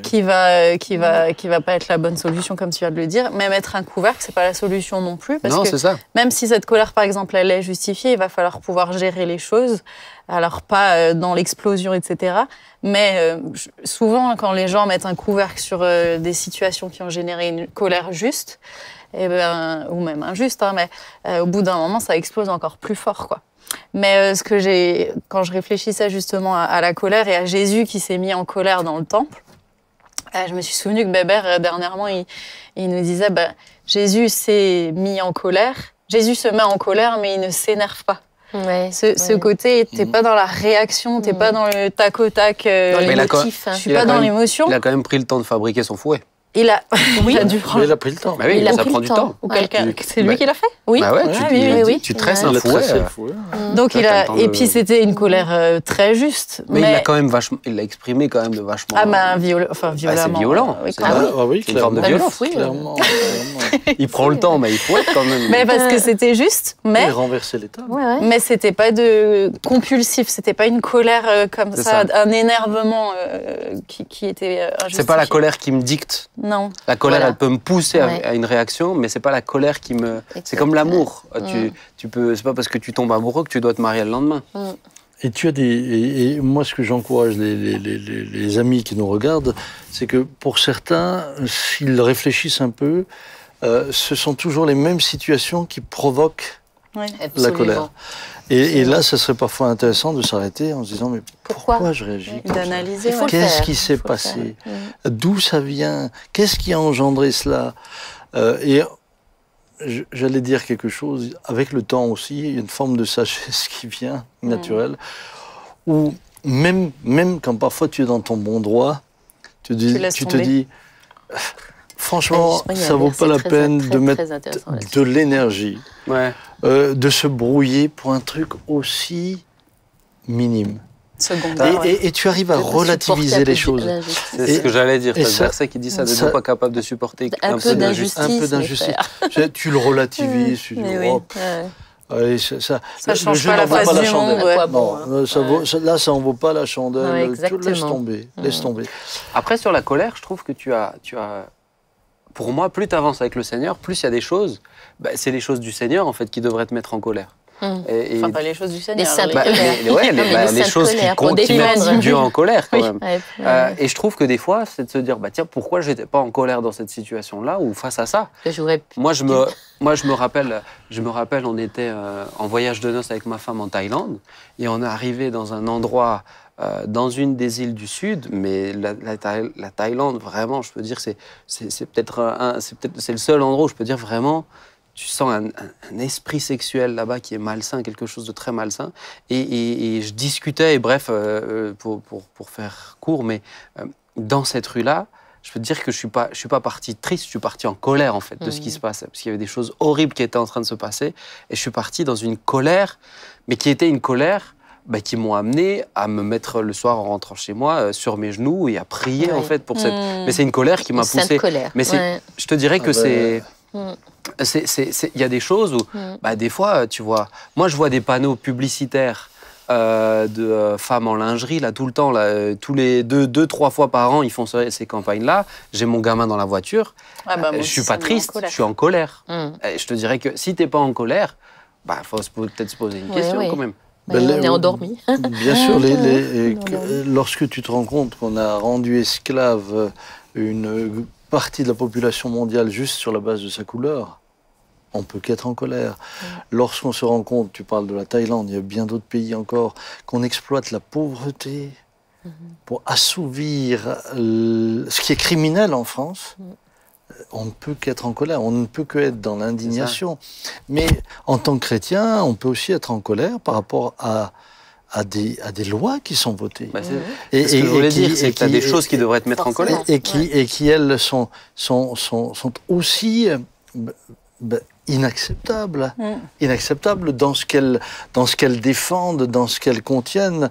qui va pas être la bonne solution, comme tu viens de le dire, mais mettre un couvercle, c'est pas la solution non plus, parce que même si cette colère, par exemple, elle est justifiée, il va falloir pouvoir gérer les choses, alors pas dans l'explosion, etc. Mais souvent, quand les gens mettent un couvercle sur des situations qui ont généré une colère juste, ou même injuste, mais au bout d'un moment, ça explose encore plus fort, quoi. Mais quand je réfléchissais justement à la colère et à Jésus qui s'est mis en colère dans le temple, je me suis souvenu que Bébert, dernièrement, il nous disait Jésus s'est mis en colère, Jésus se met en colère, mais il ne s'énerve pas. Ce côté, t'es pas dans la réaction, t'es pas dans le tac au tac, l'émotif. Je suis pas dans l'émotion. Il a quand même pris le temps de fabriquer son fouet. Il a pris le temps. Ça prend du temps. C'est lui qui l'a fait? Oui. Tu tresses un fouet. Donc et puis c'était une colère très juste. Mais il l'a quand même il l'a exprimé quand même de vachement. Violemment. C'est violent. C'est une forme de violence. Clairement. Il prend le temps, mais il fouette quand même. Mais parce que c'était juste. Mais renverser l'état. Mais c'était pas de compulsif. C'était pas une colère comme ça, un énervement qui était injustifié. C'est pas la colère qui me dicte. Non. La colère, elle peut me pousser à une réaction, mais c'est pas la colère qui me... C'est comme l'amour. C'est pas parce que tu tombes amoureux que tu dois te marier le lendemain. Et tu as et moi, ce que j'encourage les amis qui nous regardent, c'est que pour certains, s'ils réfléchissent un peu, ce sont toujours les mêmes situations qui provoquent la colère. Et là, ça serait parfois intéressant de s'arrêter en se disant, mais pourquoi je réagis comme d'analyser. Qu'est-ce qui s'est passé? D'où ça vient? Qu'est-ce qui a engendré cela? Et j'allais dire quelque chose, avec le temps aussi, il y a une forme de sagesse qui vient, naturelle, où même quand parfois tu es dans ton bon droit, tu te dis, franchement, ça vaut pas la peine de mettre de l'énergie, de se brouiller pour un truc aussi minime. Et tu arrives à relativiser les choses. C'est ce que j'allais dire. C'est le verset qui dit ça, de ne pas capable de supporter un peu d'injustice. Tu le relativises, tu dis, ça change pas la face du monde. Là, ça en vaut pas la chandelle. Laisse tomber. Après, sur la colère, je trouve que tu as pour moi, plus tu avances avec le Seigneur, plus il y a des choses, c'est les choses du Seigneur, en fait, qui devraient te mettre en colère. Enfin, pas les choses du Seigneur. Les choses qui mettent Dieu en colère, quand même. Et je trouve que des fois, c'est de se dire, tiens, pourquoi je n'étais pas en colère dans cette situation-là ou face à ça? Moi, je me rappelle, on était en voyage de noces avec ma femme en Thaïlande, et on est arrivé dans un endroit, dans une des îles du Sud, mais la Thaïlande, vraiment, je peux dire, c'est le seul endroit où je peux dire vraiment... Tu sens un esprit sexuel là-bas qui est malsain, quelque chose de très malsain. Et je discutais, et bref, pour faire court, mais dans cette rue-là, je peux te dire que je suis pas parti triste, je suis parti en colère, en fait, de ce qui se passait. Parce qu'il y avait des choses horribles qui étaient en train de se passer. Et je suis parti dans une colère, mais qui était une colère qui m'ont amené à me mettre le soir en rentrant chez moi sur mes genoux et à prier, en fait, pour cette... Mais c'est une colère qui m'a poussé. Colère. Mais je te dirais que c'est... Il y a des choses où, des fois, tu vois, moi je vois des panneaux publicitaires de femmes en lingerie, là, tout le temps, là, tous les 2-3 fois par an, ils font ces campagnes-là. J'ai mon gamin dans la voiture, je suis pas triste, je suis en colère. Et je te dirais que si t'es pas en colère, faut peut-être se poser une question quand même. On est endormi. Bien sûr, lorsque tu te rends compte qu'on a rendu esclave une partie de la population mondiale juste sur la base de sa couleur, on peut qu'être en colère. Lorsqu'on se rend compte, tu parles de la Thaïlande, il y a bien d'autres pays encore, qu'on exploite la pauvreté pour assouvir ce qui est criminel en France, on ne peut qu'être en colère, on ne peut qu'être dans l'indignation. Mais en tant que chrétien, on peut aussi être en colère par rapport à des lois qui sont votées. Et ce que je voulais dire, c'est que tu as des choses qui devraient te mettre en colère. Et qui elles, sont aussi inacceptables. Inacceptables dans ce qu'elles défendent, dans ce qu'elles contiennent.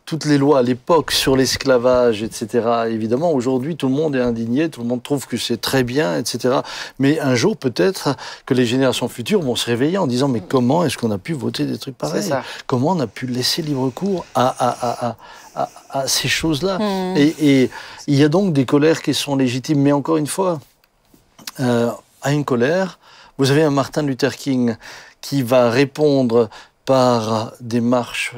Toutes les lois à l'époque sur l'esclavage, etc. Évidemment, aujourd'hui, tout le monde est indigné, tout le monde trouve que c'est très bien, etc. Mais un jour, peut-être que les générations futures vont se réveiller en disant « Mais comment est-ce qu'on a pu voter des trucs pareils ? Comment on a pu laisser libre cours à ces choses-là » Et il y a donc des colères qui sont légitimes. Mais encore une fois, à une colère, vous avez un Martin Luther King qui va répondre par des marches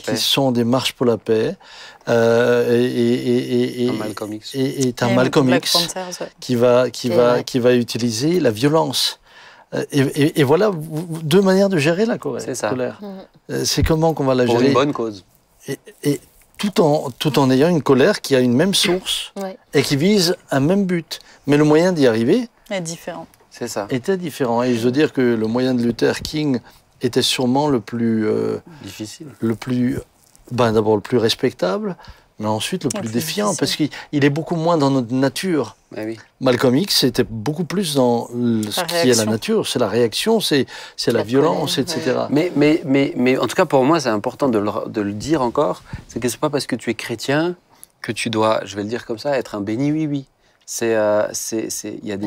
qui sont des marches pour la paix. Et un Malcolm X qui va utiliser la violence. Et voilà deux manières de gérer la colère. C'est comment qu'on va la gérer. Pour une bonne cause. Et tout en ayant une colère qui a une même source et qui vise un même but. Mais le moyen d'y arriver est différent. C'est ça. Était différent. Et je veux dire que le moyen de Luther King était sûrement le plus difficile, d'abord le plus respectable, mais ensuite le plus défiant, parce qu'il est beaucoup moins dans notre nature. Malcolm X était beaucoup plus dans ce qui est la nature, c'est la réaction, c'est la violence, etc. Mais en tout cas pour moi c'est important de le dire encore, c'est que c'est pas parce que tu es chrétien que tu dois, je vais le dire comme ça, être un béni oui-oui. Il y a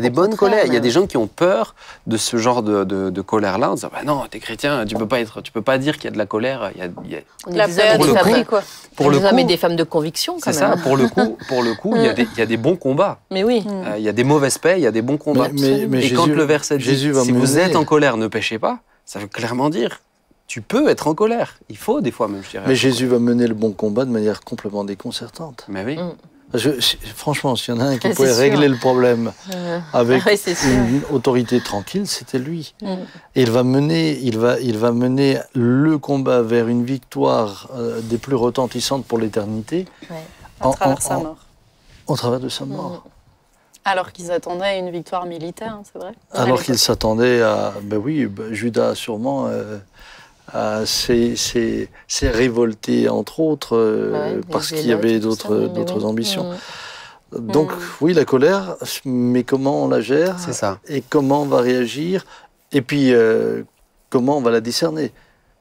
des bonnes colères. Il y a des gens qui ont peur de ce genre de colère-là en disant non, t'es chrétien, tu peux pas dire qu'il y a de la colère. On est des hommes et des femmes de conviction quand même. C'est ça. Pour le coup, il y a des bons combats. Mais oui. Il y a des mauvaises paix, il y a des bons combats. Mais et quand le verset dit si vous êtes en colère, ne péchez pas, ça veut clairement dire tu peux être en colère. Il faut des fois même, je dirais. Mais Jésus va mener le bon combat de manière complètement déconcertante. Mais oui. Franchement, s'il y en a un qui pouvait régler le problème avec une autorité tranquille, c'était lui. Et il va mener le combat vers une victoire des plus retentissantes pour l'éternité. À travers sa mort. Au travers de sa mort. Alors qu'ils attendaient à une victoire militaire, c'est vrai. Alors qu'ils s'attendaient à... Judas sûrement... s'est révolté, entre autres, parce qu'il y avait d'autres ambitions. Donc, oui, la colère, mais comment on la gère? C'est ça. Et comment on va réagir? Et puis, comment on va la discerner?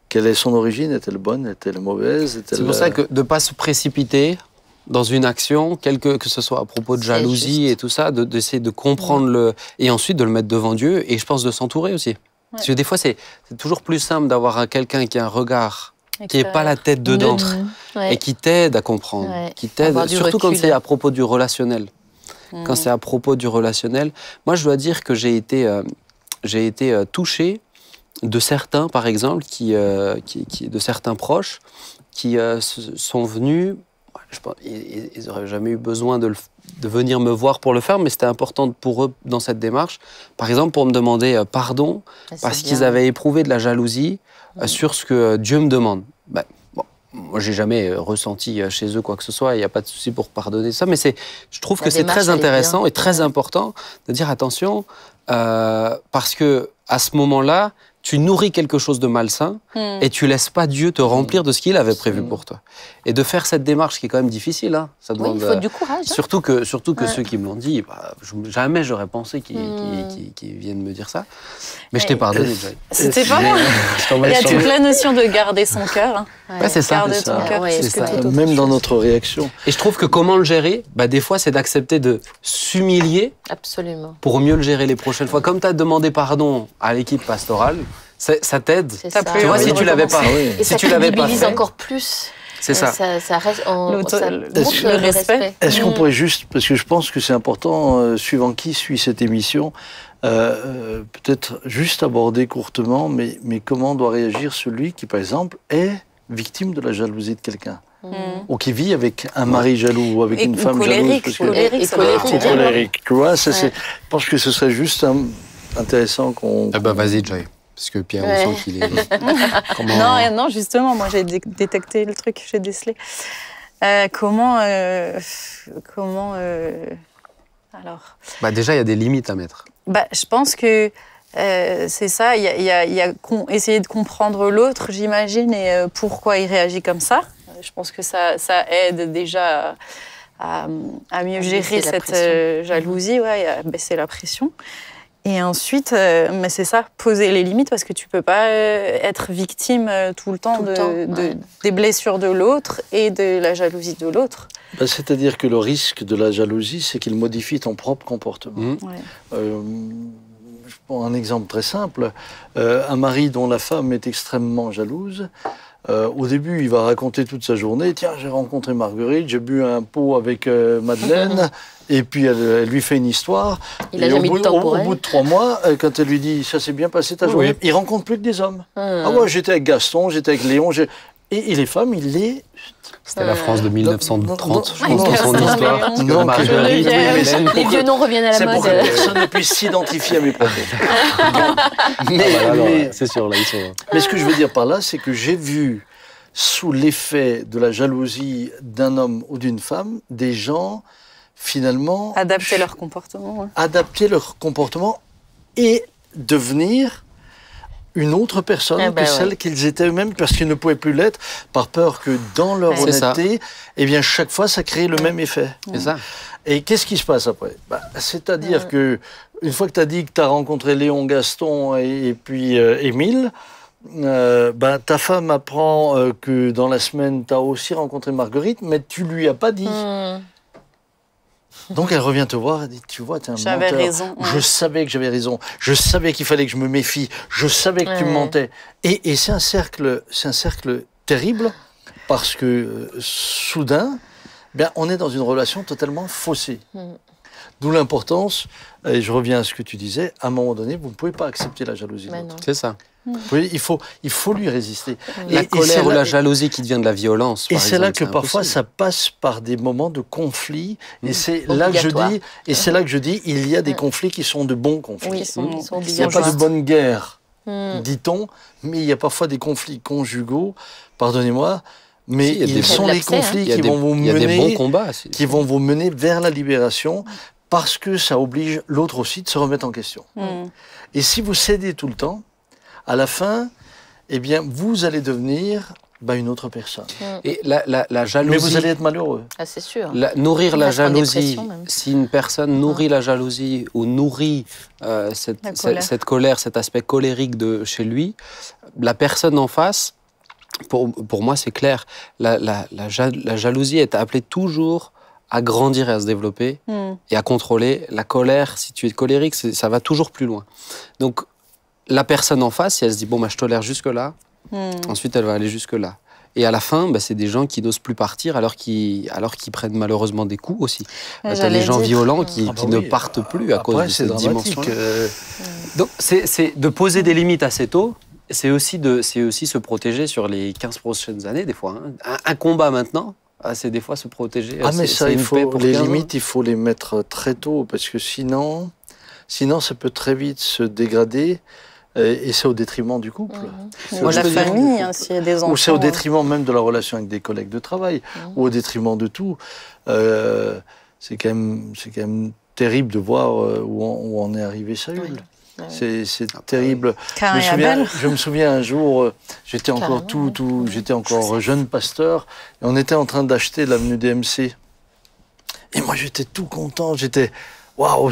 Quelle est son origine? Est-elle bonne? Est-elle mauvaise? C'est pour ça que de ne pas se précipiter dans une action, que ce soit à propos de jalousie et tout ça, d'essayer de comprendre et ensuite de le mettre devant Dieu, et je pense de s'entourer aussi. Parce que des fois, c'est toujours plus simple d'avoir quelqu'un qui a un regard qui n'est pas la tête dedans et qui t'aide à comprendre, qui t'aide, surtout quand c'est à propos du relationnel. Quand c'est à propos du relationnel, moi je dois dire que j'ai été touché de certains, par exemple, de certains proches qui sont venus. Je pense, ils n'auraient jamais eu besoin de venir me voir pour le faire, mais c'était important pour eux dans cette démarche. Par exemple, pour me demander pardon parce qu'ils avaient éprouvé de la jalousie sur ce que Dieu me demande. Ben, bon, moi, j'ai jamais ressenti chez eux quoi que ce soit, il n'y a pas de souci pour pardonner ça, mais je trouve que c'est très intéressant et très important de dire attention, parce que à ce moment-là, tu nourris quelque chose de malsain et tu laisses pas Dieu te remplir de ce qu'il avait prévu pour toi. Et de faire cette démarche qui est quand même difficile, hein, ça demande, il faut du courage. Surtout que ceux qui me l'ont dit, jamais j'aurais pensé qu'ils viennent me dire ça. Mais je t'ai pardonné, Joy. C'était pas moi. Il y a toute la notion de garder son cœur. C'est ça. Garder ton cœur, c'est ça. Même dans notre réaction. Et je trouve que comment le gérer, des fois, c'est d'accepter de s'humilier. Absolument. Pour mieux le gérer les prochaines fois. Comme tu as demandé pardon à l'équipe pastorale, ça t'aide. Tu vois, si tu l'avais pas, et si ça tu l'avais pas fait, encore plus. C'est ça. Ça reste, ça montre le respect. Est-ce qu'on pourrait juste, parce que je pense que c'est important, suivant qui suit cette émission, peut-être juste aborder courtement, mais comment doit réagir celui qui, par exemple, est victime de la jalousie de quelqu'un, ou qui vit avec un mari jaloux ou avec une femme jalouse. Colérique. Tu vois, je pense que ce serait juste intéressant qu'on... vas-y, Joy. Parce que Pierre, on sent qu'il est... Non, justement, moi j'ai détecté le truc, j'ai décelé. Comment alors déjà, il y a des limites à mettre. Je pense que c'est ça, il y a essayer de comprendre l'autre, j'imagine, et pourquoi il réagit comme ça. Je pense que ça aide déjà à mieux gérer cette jalousie, à baisser la pression. Et ensuite, mais c'est ça, poser les limites, parce que tu peux pas être victime tout le temps des blessures de l'autre et de la jalousie de l'autre. C'est-à-dire que le risque de la jalousie, c'est qu'il modifie ton propre comportement. Je prends un exemple très simple. Un mari dont la femme est extrêmement jalouse, au début, il va raconter toute sa journée. Tiens, j'ai rencontré Marguerite, j'ai bu un pot avec Madeleine, et puis elle lui fait une histoire. Il a jamais eu de temps pour elle. Au bout de 3 mois, quand elle lui dit ça s'est bien passé ta journée, il rencontre plus que des hommes. Ah ouais, j'étais avec Gaston, j'étais avec Léon, et les femmes, il les... C'était la France de 1930, je pense, dans son histoire. Marguerite, les vieux noms reviennent à la mode. C'est pour que personne ne puisse s'identifier à mes propos. C'est sûr, là, ils sont... Mais ce que je veux dire par là, c'est que j'ai vu, sous l'effet de la jalousie d'un homme ou d'une femme, des gens, finalement... Adapter leur comportement. Adapter leur comportement et devenir... une autre personne que celle qu'ils étaient eux-mêmes, parce qu'ils ne pouvaient plus l'être, par peur que dans leur honnêteté, chaque fois, ça crée le même effet. C'est ça. Et qu'est-ce qui se passe après? C'est-à-dire que une fois que tu as dit que tu as rencontré Léon, Gaston et puis Émile, ta femme apprend que dans la semaine, tu as aussi rencontré Marguerite, mais tu lui as pas dit. Donc elle revient te voir et dit, tu vois, t'es un menteur. J'avais raison. Je savais que j'avais raison. Je savais qu'il fallait que je me méfie. Je savais que tu me mentais. Et c'est un cercle terrible parce que soudain, on est dans une relation totalement faussée. D'où l'importance, et je reviens à ce que tu disais, à un moment donné, vous ne pouvez pas accepter la jalousie de l'autre. C'est ça. Oui, il faut lui résister. La colère ou la jalousie qui devient de la violence. Et c'est là que parfois ça passe par des moments de conflit. Et c'est là que je dis, il y a des conflits qui sont de bons conflits. Il n'y a pas de bonne guerre, dit-on, mais il y a parfois des conflits conjugaux. Pardonnez-moi. Mais ils sont les conflits qui vont vous mener, des bons combats, qui vont vous mener vers la libération, parce que ça oblige l'autre aussi de se remettre en question. Et si vous cédez tout le temps, à la fin, eh bien, vous allez devenir une autre personne. Et la jalousie... Mais vous allez être malheureux. Ah, c'est sûr. Nourrir la jalousie, si une personne nourrit la jalousie ou nourrit cette colère, cet aspect colérique de chez lui, la personne en face, pour moi c'est clair, la jalousie est appelée toujours à grandir et à se développer et à contrôler. La colère, si tu es colérique, ça va toujours plus loin. Donc la personne en face, si elle se dit « bon, je tolère jusque-là », ensuite, elle va aller jusque-là. Et à la fin, c'est des gens qui n'osent plus partir alors qu'ils prennent malheureusement des coups aussi. Tu as des gens violents qui ne partent plus à cause de cette dimension. Donc, c'est de poser des limites assez tôt. C'est aussi se protéger sur les 15 prochaines années, des fois. Un combat maintenant, c'est des fois se protéger. Mais ça, les limites, il faut les mettre très tôt parce que sinon ça peut très vite se dégrader. Et c'est au détriment du couple. Ou de la famille, s'il y a des enfants. Ou c'est au détriment même de la relation avec des collègues de travail, ou au détriment de tout. C'est quand même terrible de voir où on est arrivé, Saül. C'est terrible. Je me souviens un jour, j'étais encore j'étais encore jeune pasteur, et on était en train d'acheter l'avenue DMC. Et moi, j'étais tout content, waouh,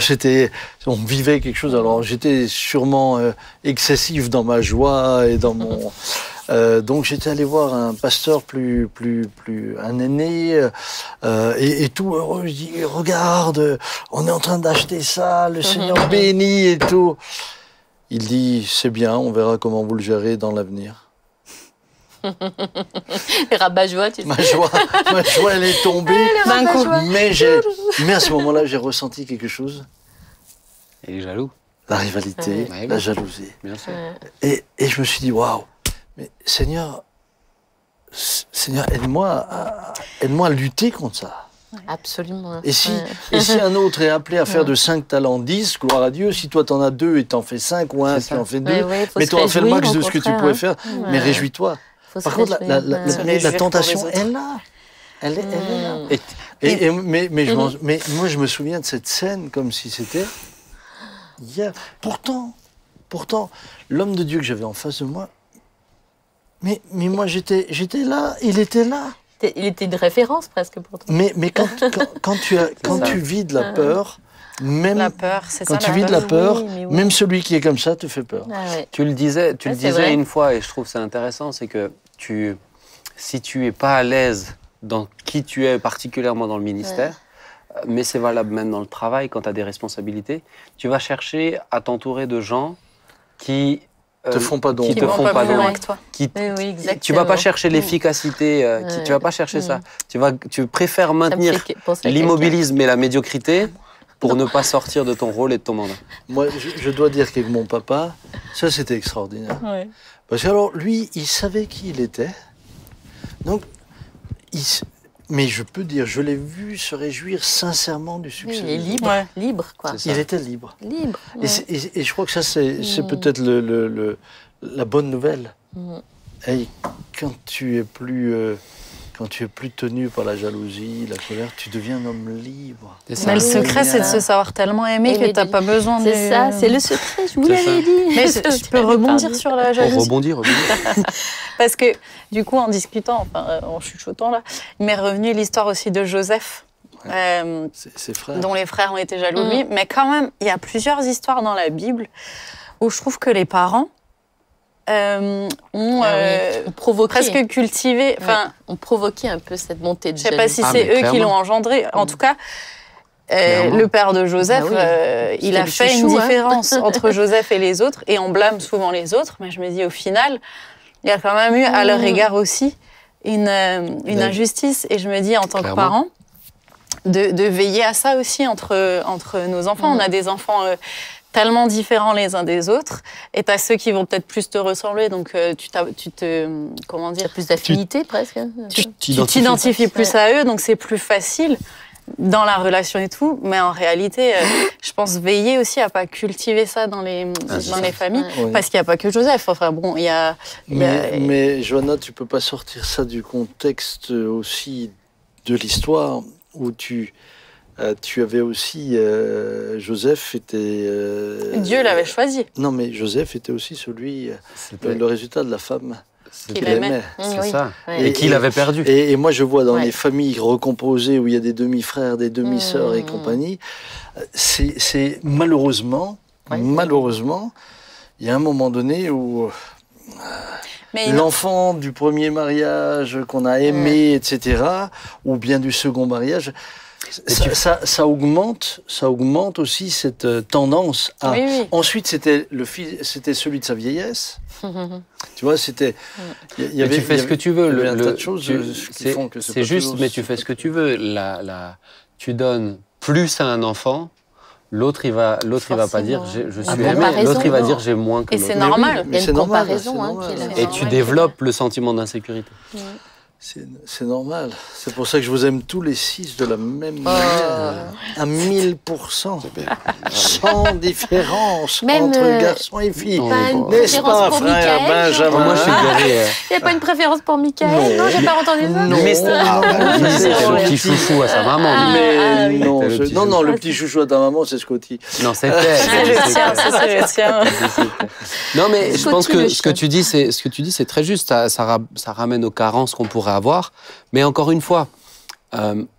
on vivait quelque chose. Alors j'étais sûrement excessif dans ma joie et dans mon. Donc j'étais allé voir un pasteur un aîné et tout heureux. Je dis regarde, on est en train d'acheter ça, le Seigneur bénit et tout. Il dit c'est bien, on verra comment vous le gérez dans l'avenir. Rabat-joie, tu sais. Ma joie, elle est tombée d'un coup. Mais à ce moment-là, j'ai ressenti quelque chose. Il est jaloux. La rivalité, la jalousie. Bien sûr. Et je me suis dit, waouh, mais Seigneur, aide-moi à lutter contre ça. Absolument. Et si un autre est appelé à faire de 5 talents 10, gloire à Dieu, si toi t'en as 2 et t'en fais 5 ou 1 qui en fait 2, mais tu auras fait le max de ce que tu pouvais faire, mais réjouis-toi. Par contre, la tentation est là. Elle est là. Mais moi, je me souviens de cette scène comme si c'était hier. Pourtant, l'homme de Dieu que j'avais en face de moi, mais moi, j'étais là, il était là. Il était une référence presque pour toi. Mais quand tu vis de la peur, même la peur, quand tu vis de la peur, même celui qui est comme ça te fait peur. Tu le disais une fois, et je trouve ça intéressant, c'est que si tu n'es pas à l'aise dans qui tu es, particulièrement dans le ministère, mais c'est valable même dans le travail, quand tu as des responsabilités, tu vas chercher à t'entourer de gens qui te font pas d'ombre. Qui te font pas d'ombre avec toi. Tu vas pas chercher l'efficacité, tu vas pas chercher ça. Tu préfères maintenir l'immobilisme et la médiocrité pour ne pas sortir de ton rôle et de ton mandat. Moi, je dois dire qu'avec mon papa, ça c'était extraordinaire. Parce que alors, lui, il savait qui il était. Donc, mais je peux dire, je l'ai vu se réjouir sincèrement du succès. Il est libre, quoi. Il était libre. Ouais. Et je crois que ça, c'est peut-être la bonne nouvelle. Hey, quand tu es plus tenu par la jalousie, la colère, tu deviens un homme libre. Mais le secret, c'est de se savoir tellement aimer que tu n'as pas besoin de... C'est ça, c'est le secret, je vous l'avais dit. Mais je peux rebondir sur la jalousie. Rebondir. Parce que, du coup, en discutant, en chuchotant, là, il m'est revenu l'histoire aussi de Joseph, ses frères. Dont les frères ont été jaloux de lui. Mais quand même, il y a plusieurs histoires dans la Bible où je trouve que les parents ont presque cultivé... ont provoqué un peu cette montée de jalousie. Je ne sais pas si c'est eux qui l'ont engendré. En tout cas, le père de Joseph, il a fait une différence entre Joseph et les autres, et on blâme souvent les autres, mais je me dis au final, il y a quand même eu à leur égard aussi une injustice, et je me dis en tant que parent, de veiller à ça aussi entre nos enfants. On a des enfants tellement différents les uns des autres, et tu as ceux qui vont peut-être plus te ressembler, donc tu comment dire, plus d'affinité presque. Tu t'identifies plus à eux, donc c'est plus facile dans la relation et tout, mais en réalité, je pense veiller aussi à pas cultiver ça dans les familles, parce qu'il n'y a pas que Joseph. Enfin bon, il y a... Mais Johanna, tu peux pas sortir ça du contexte aussi de l'histoire où tu avais aussi Joseph était. Dieu l'avait choisi. Non, mais Joseph était aussi celui, le résultat de la femme qu'il aimait. C'est ça. Et qu'il avait perdu. Et moi, je vois dans les familles recomposées où il y a des demi-frères, des demi-sœurs et compagnie, c'est malheureusement, il y a un moment donné où l'enfant du premier mariage qu'on a aimé, etc., ou bien du second mariage, ça augmente aussi cette tendance à. Ensuite, c'était celui de sa vieillesse. Tu vois, c'était. Tu fais ce que tu veux. Il y avait un tas de choses qui font que c'est juste, mais tu fais ce que tu veux. Tu donnes plus à un enfant. L'autre, il va pas dire je suis aimé. L'autre, il va dire j'ai moins que l'autre. Et c'est normal. Il y a une comparaison. Et tu développes le sentiment d'insécurité. C'est normal. C'est pour ça que je vous aime tous les 6 de la même manière. À 1000%. Sans différence entre garçons et filles. N'est-ce pas, frère Benjamin? Moi, je suis garé. Il n'y a pas une préférence pour Michael? Non, j'ai pas entendu ça. Non, c'était le petit chouchou à sa maman. Non, le petit chouchou à ta maman, c'est Scotty. Non, c'était. C'est le tien. Non, mais je pense que ce que tu dis, c'est très juste. Ça ramène aux carences qu'on pourrait avoir. Mais encore une fois,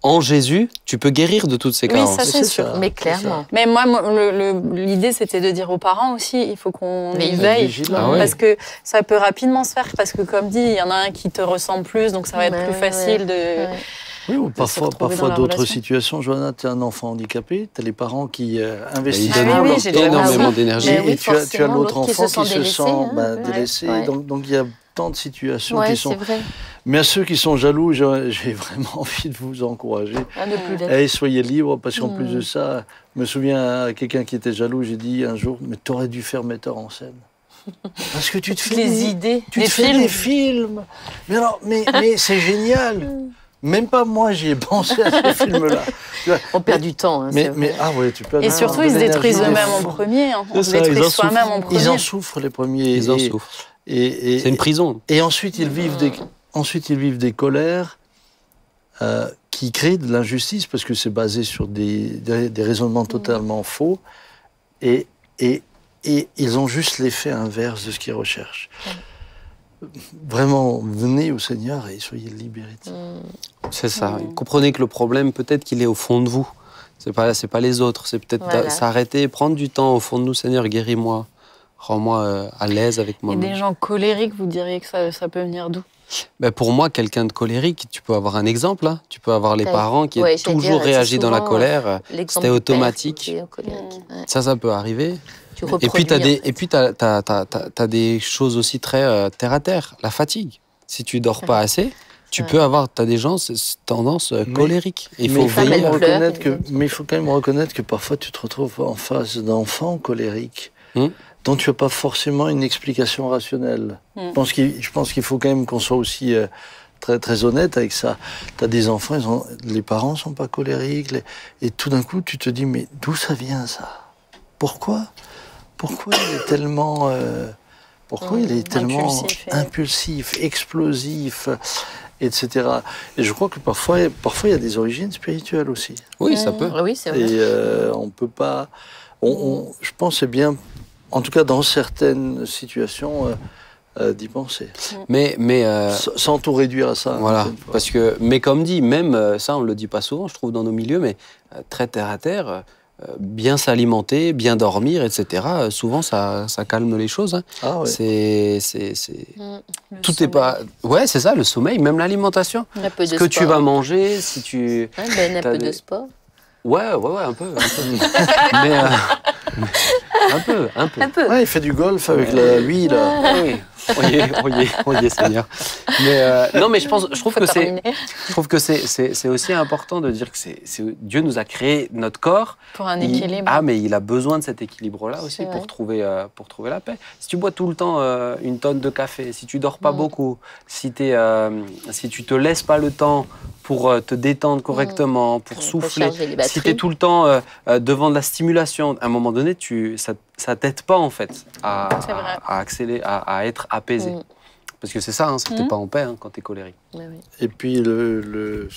en Jésus, tu peux guérir de toutes ces carences. Oui, ça c'est sûr. Mais clairement. Mais moi, l'idée, c'était de dire aux parents aussi, il faut qu'on y veille. Parce que ça peut rapidement se faire. Parce que comme dit, il y en a un qui te ressemble plus, donc ça va être plus facile de... Oui, ou parfois d'autres situations. Johanna, tu es un enfant handicapé, tu as les parents qui investissent énormément d'énergie. Et tu as l'autre enfant qui se sent délaissé. Donc il y a tant de situations qui sont... Vrai. Mais à ceux qui sont jaloux, j'ai vraiment envie de vous encourager. Soyez libres, parce qu'en plus de ça, je me souviens à quelqu'un qui était jaloux, j'ai dit un jour, mais tu aurais dû faire metteur en scène. Parce que tu te fais les idées, tu te fais des films. Mais c'est génial. Même pas moi, j'y ai pensé à ces films-là. On perd du temps. Hein, tu perds. Et surtout, ils se détruisent eux-mêmes en premier. On se détruit soi-même en premier. Ils en souffrent les premiers. Ils en souffrent. C'est une prison. Et ensuite, ils vivent des colères qui créent de l'injustice parce que c'est basé sur des raisonnements totalement faux. Et ils ont juste l'effet inverse de ce qu'ils recherchent. Vraiment, venez au Seigneur et soyez libérés de ça. C'est ça. Comprenez que le problème, peut-être qu'il est au fond de vous. C'est pas les autres. C'est peut-être s'arrêter, prendre du temps au fond de nous. Seigneur, guéris-moi. Rends-moi à l'aise avec moi. Et des gens colériques, vous diriez que ça peut venir d'où? Pour moi, quelqu'un de colérique, tu peux avoir un exemple. Hein. Tu peux avoir les parents qui ont toujours réagi dans la colère. C'était automatique. Ça peut arriver. Et puis, tu as des choses aussi très terre à terre. La fatigue. Si tu dors pas assez, tu peux avoir... Tu as des gens, cette tendance colérique. Il faut veiller. Mais il faut quand même reconnaître que parfois, tu te retrouves en face d'enfants colériques. Dont tu n'as pas forcément une explication rationnelle. Je pense qu'il faut quand même qu'on soit aussi très, très honnête avec ça. Tu as des enfants, les parents ne sont pas colériques, et tout d'un coup, tu te dis, mais d'où ça vient, ça? Pourquoi il est tellement, impulsif, explosif, etc. Et je crois que parfois, il y a des origines spirituelles aussi. Oui, ça peut. Oui, c'est vrai. Et on ne peut pas... je pense que c'est bien... En tout cas, dans certaines situations, d'y penser. Mais sans tout réduire à ça. Voilà, mais comme dit, même ça, on ne le dit pas souvent, je trouve, dans nos milieux, mais très terre à terre, bien s'alimenter, bien dormir, etc. Souvent, ça calme les choses. Hein. Ah ouais. Tout n'est pas... Ouais, c'est ça, le sommeil, même l'alimentation. Ce que tu vas manger, si tu... un peu de sport. Ouais, un peu. Mais... Un peu. Ouais, il fait du golf avec lui, là. Oui, Seigneur. Mais non, mais je trouve que c'est aussi important de dire que Dieu nous a créé notre corps pour un équilibre. Mais il a besoin de cet équilibre-là aussi pour trouver la paix. Si tu bois tout le temps une tonne de café, si tu dors pas beaucoup, si tu te laisses pas le temps pour te détendre correctement, pour souffler, si tu es tout le temps devant de la stimulation, à un moment donné, ça t'aide pas en fait à accélérer, à être apaisé. Parce que c'est ça, c'est que t'es pas en paix quand t'es colérique. Et puis le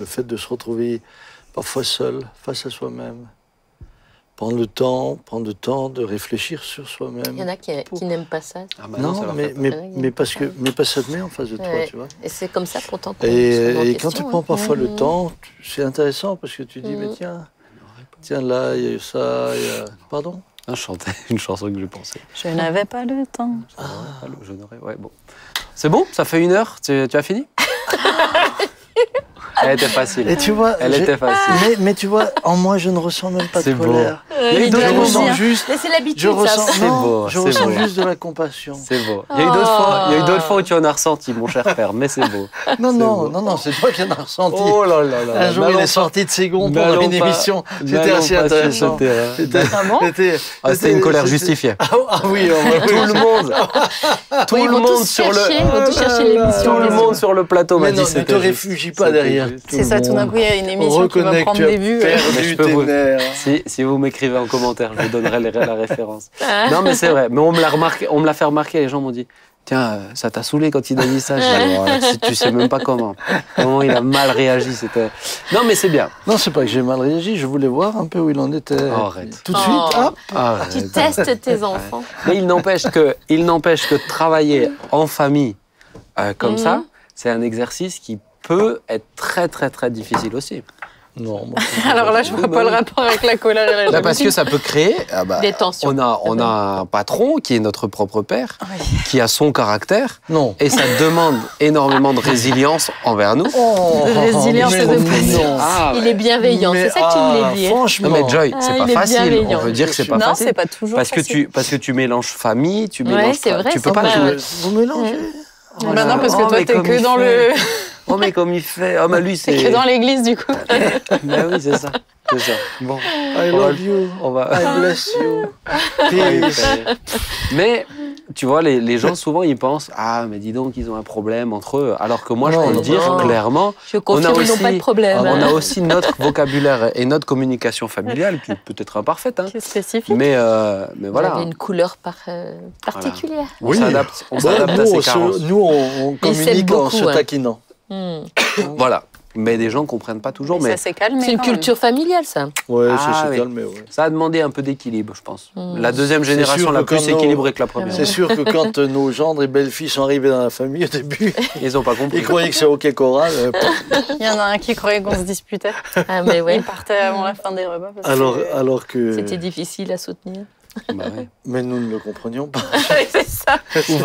fait de se retrouver parfois seul, face à soi-même. Prendre le temps de réfléchir sur soi-même. Il y en a qui n'aiment pas ça. Ah bah non, ça leur fait mais parce que ça te met en face de toi, tu vois. Et c'est comme ça pourtant qu'on Et quand tu prends parfois le temps, c'est intéressant parce que tu dis, mais tiens là, il y a eu ça, il y a... Pardon? Je chantais une chanson que je pensais. Je n'avais pas le temps. Je n'aurais, ouais, bon. C'est bon, ça fait 1 heure, tu as fini? Elle était facile. Et tu vois, elle était facile. Mais tu vois, en moi, je ne ressens même pas de beau. colère. Il je ressens juste. Mais c'est l'habitude, je ressens, ça. C'est beau. Je ressens juste de la compassion. C'est beau. Il y a eu d'autres fois où tu en as ressenti, mon cher père, mais c'est beau. Non, c'est toi qui en as ressenti. Oh là là là. Un jour, il est sorti de ses gonds pendant une émission. C'était assez intéressant. C'était une colère justifiée. Ah oui, tout le monde. Tout le monde sur le. Tout le monde sur le plateau m'a dit ne te réfugie pas derrière. C'est ça, tout d'un coup, il y a une émission qui va prendre des vues. Si vous m'écrivez en commentaire, je vous donnerai la référence. Non, mais c'est vrai. Mais on me l'a fait remarquer. Les gens m'ont dit, tiens, ça t'a saoulé quand il a dit ça. Tu sais même pas comment. Comment il a mal réagi. Non, mais c'est bien. Non, c'est pas que j'ai mal réagi. Je voulais voir un peu où il en était. Arrête. Tout de suite. Tu testes tes enfants. Mais il n'empêche que travailler en famille comme ça, c'est un exercice qui peut être très, très, très difficile aussi. Non. Alors là, je vois pas le rapport avec la colère et la jalousie. Parce que ça peut créer des tensions. On a un patron qui est notre propre père, qui a son caractère. Non. Et ça demande énormément de résilience envers nous. Résilience et de patience. Il est bienveillant, c'est ça que tu voulais dire. Franchement. Non mais Joy, c'est pas facile. On veut dire que c'est pas facile. Non, c'est pas toujours facile. Parce que tu mélanges famille, tu mélanges. C'est vrai. Tu peux pas tout. Vous mélangez. Bah non, parce que toi, t'es que dans le... Oh, mais comme il fait... Oh, mais lui, c'est... T'es que dans l'église, du coup. Mais oui, c'est ça. Bon. I love you. I bless you. Peace. Mais, tu vois, les gens, souvent, ils pensent, ah, mais dis donc, ils ont un problème entre eux. Alors que moi, je peux le dire clairement. Je confirme, ils n'ont pas de problème. On a aussi notre vocabulaire et notre communication familiale, qui peut être imparfaite. Qui est spécifique. Mais voilà. Vous avez une couleur particulière. On s'adapte à ces carences. Nous, on communique en se taquinant. Voilà. Mais des gens ne comprennent pas toujours. Mais ça s'est calmé. C'est une culture familiale, ça. Oui, ça s'est calmé. Ouais. Ça a demandé un peu d'équilibre, je pense. La deuxième génération l'a plus équilibrée que la première. C'est sûr que quand nos gendres et belles-filles sont arrivés dans la famille au début, ils n'ont pas compris. Ils croyaient que c'est OK choral. Il y en a un qui croyait qu'on se disputait. Ah, mais ouais. Il partait avant la fin des repas. Alors que... C'était difficile à soutenir. Bah ouais. Mais nous ne le comprenions pas. C'est ça.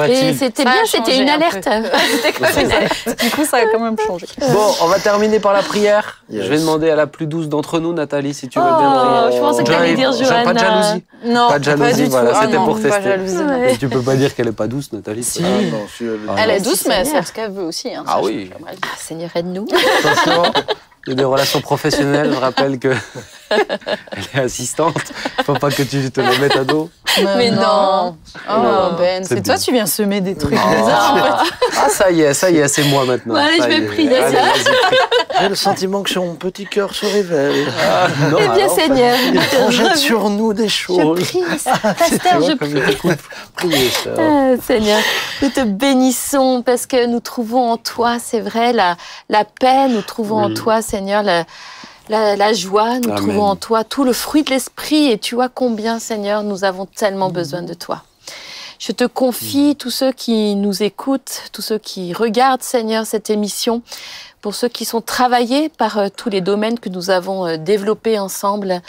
Et c'était bien, c'était une alerte. C'était comme une alerte. Du coup, ça a quand même changé. Bon, on va terminer par la prière. Yes. Je vais demander à la plus douce d'entre nous, Nathalie, si tu veux bien prier. Je pensais que t'allais dire Johanna. Pas de jalousie. Non, pas de jalousie, voilà, c'était pour tester. Pas jalousie, Et tu peux pas dire qu'elle est pas douce, Nathalie. Si. Elle est douce, mais c'est ce qu'elle veut aussi. Hein, ah oui. Seigneur, aide-nous. Attention. Il y a des relations professionnelles, je rappelle qu'elle est assistante. Il ne faut pas que tu te la mettes à dos. Mais non. Oh Ben, c'est toi, tu viens semer des trucs bizarres. Ah ça y est, c'est moi maintenant. Allez, je vais prier ça. J'ai le sentiment que son petit cœur se révèle. Eh bien, Seigneur. Il projette sur nous des choses. Je prie, pasteur, je prie. Priez, sœur. Seigneur, nous te bénissons parce que nous trouvons en toi, c'est vrai, la paix, nous trouvons en toi, Seigneur, la joie, nous trouvons en toi tout le fruit de l'esprit. Et tu vois combien, Seigneur, nous avons tellement besoin de toi. Je te confie tous ceux qui nous écoutent, tous ceux qui regardent, Seigneur, cette émission, pour ceux qui sont travaillés par tous les domaines que nous avons développés ensemble,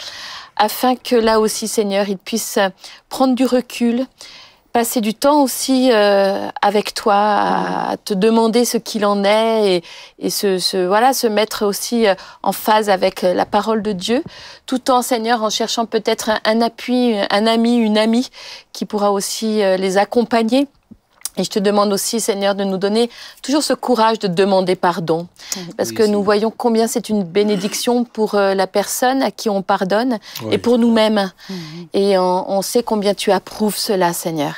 afin que là aussi, Seigneur, ils puissent prendre du recul, passer du temps aussi avec toi, à te demander ce qu'il en est et se mettre aussi en phase avec la parole de Dieu, tout en, Seigneur, en cherchant peut-être un appui, un ami, une amie qui pourra aussi les accompagner. Et je te demande aussi, Seigneur, de nous donner toujours ce courage de demander pardon. Parce que nous voyons combien c'est une bénédiction pour la personne à qui on pardonne et pour nous-mêmes. Et on sait combien tu approuves cela, Seigneur.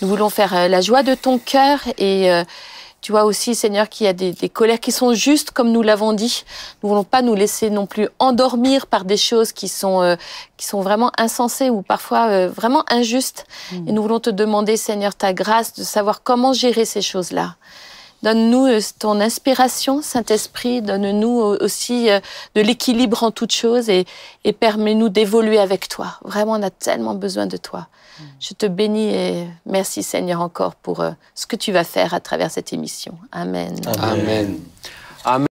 Nous voulons faire la joie de ton cœur et tu vois aussi, Seigneur, qu'il y a des colères qui sont justes, comme nous l'avons dit. Nous ne voulons pas nous laisser non plus endormir par des choses qui sont vraiment insensées ou parfois vraiment injustes. Et nous voulons te demander, Seigneur, ta grâce de savoir comment gérer ces choses-là. Donne-nous ton inspiration, Saint-Esprit. Donne-nous aussi de l'équilibre en toutes choses et permets-nous d'évoluer avec toi. Vraiment, on a tellement besoin de toi. Je te bénis et merci, Seigneur, encore pour ce que tu vas faire à travers cette émission. Amen. Amen. Amen.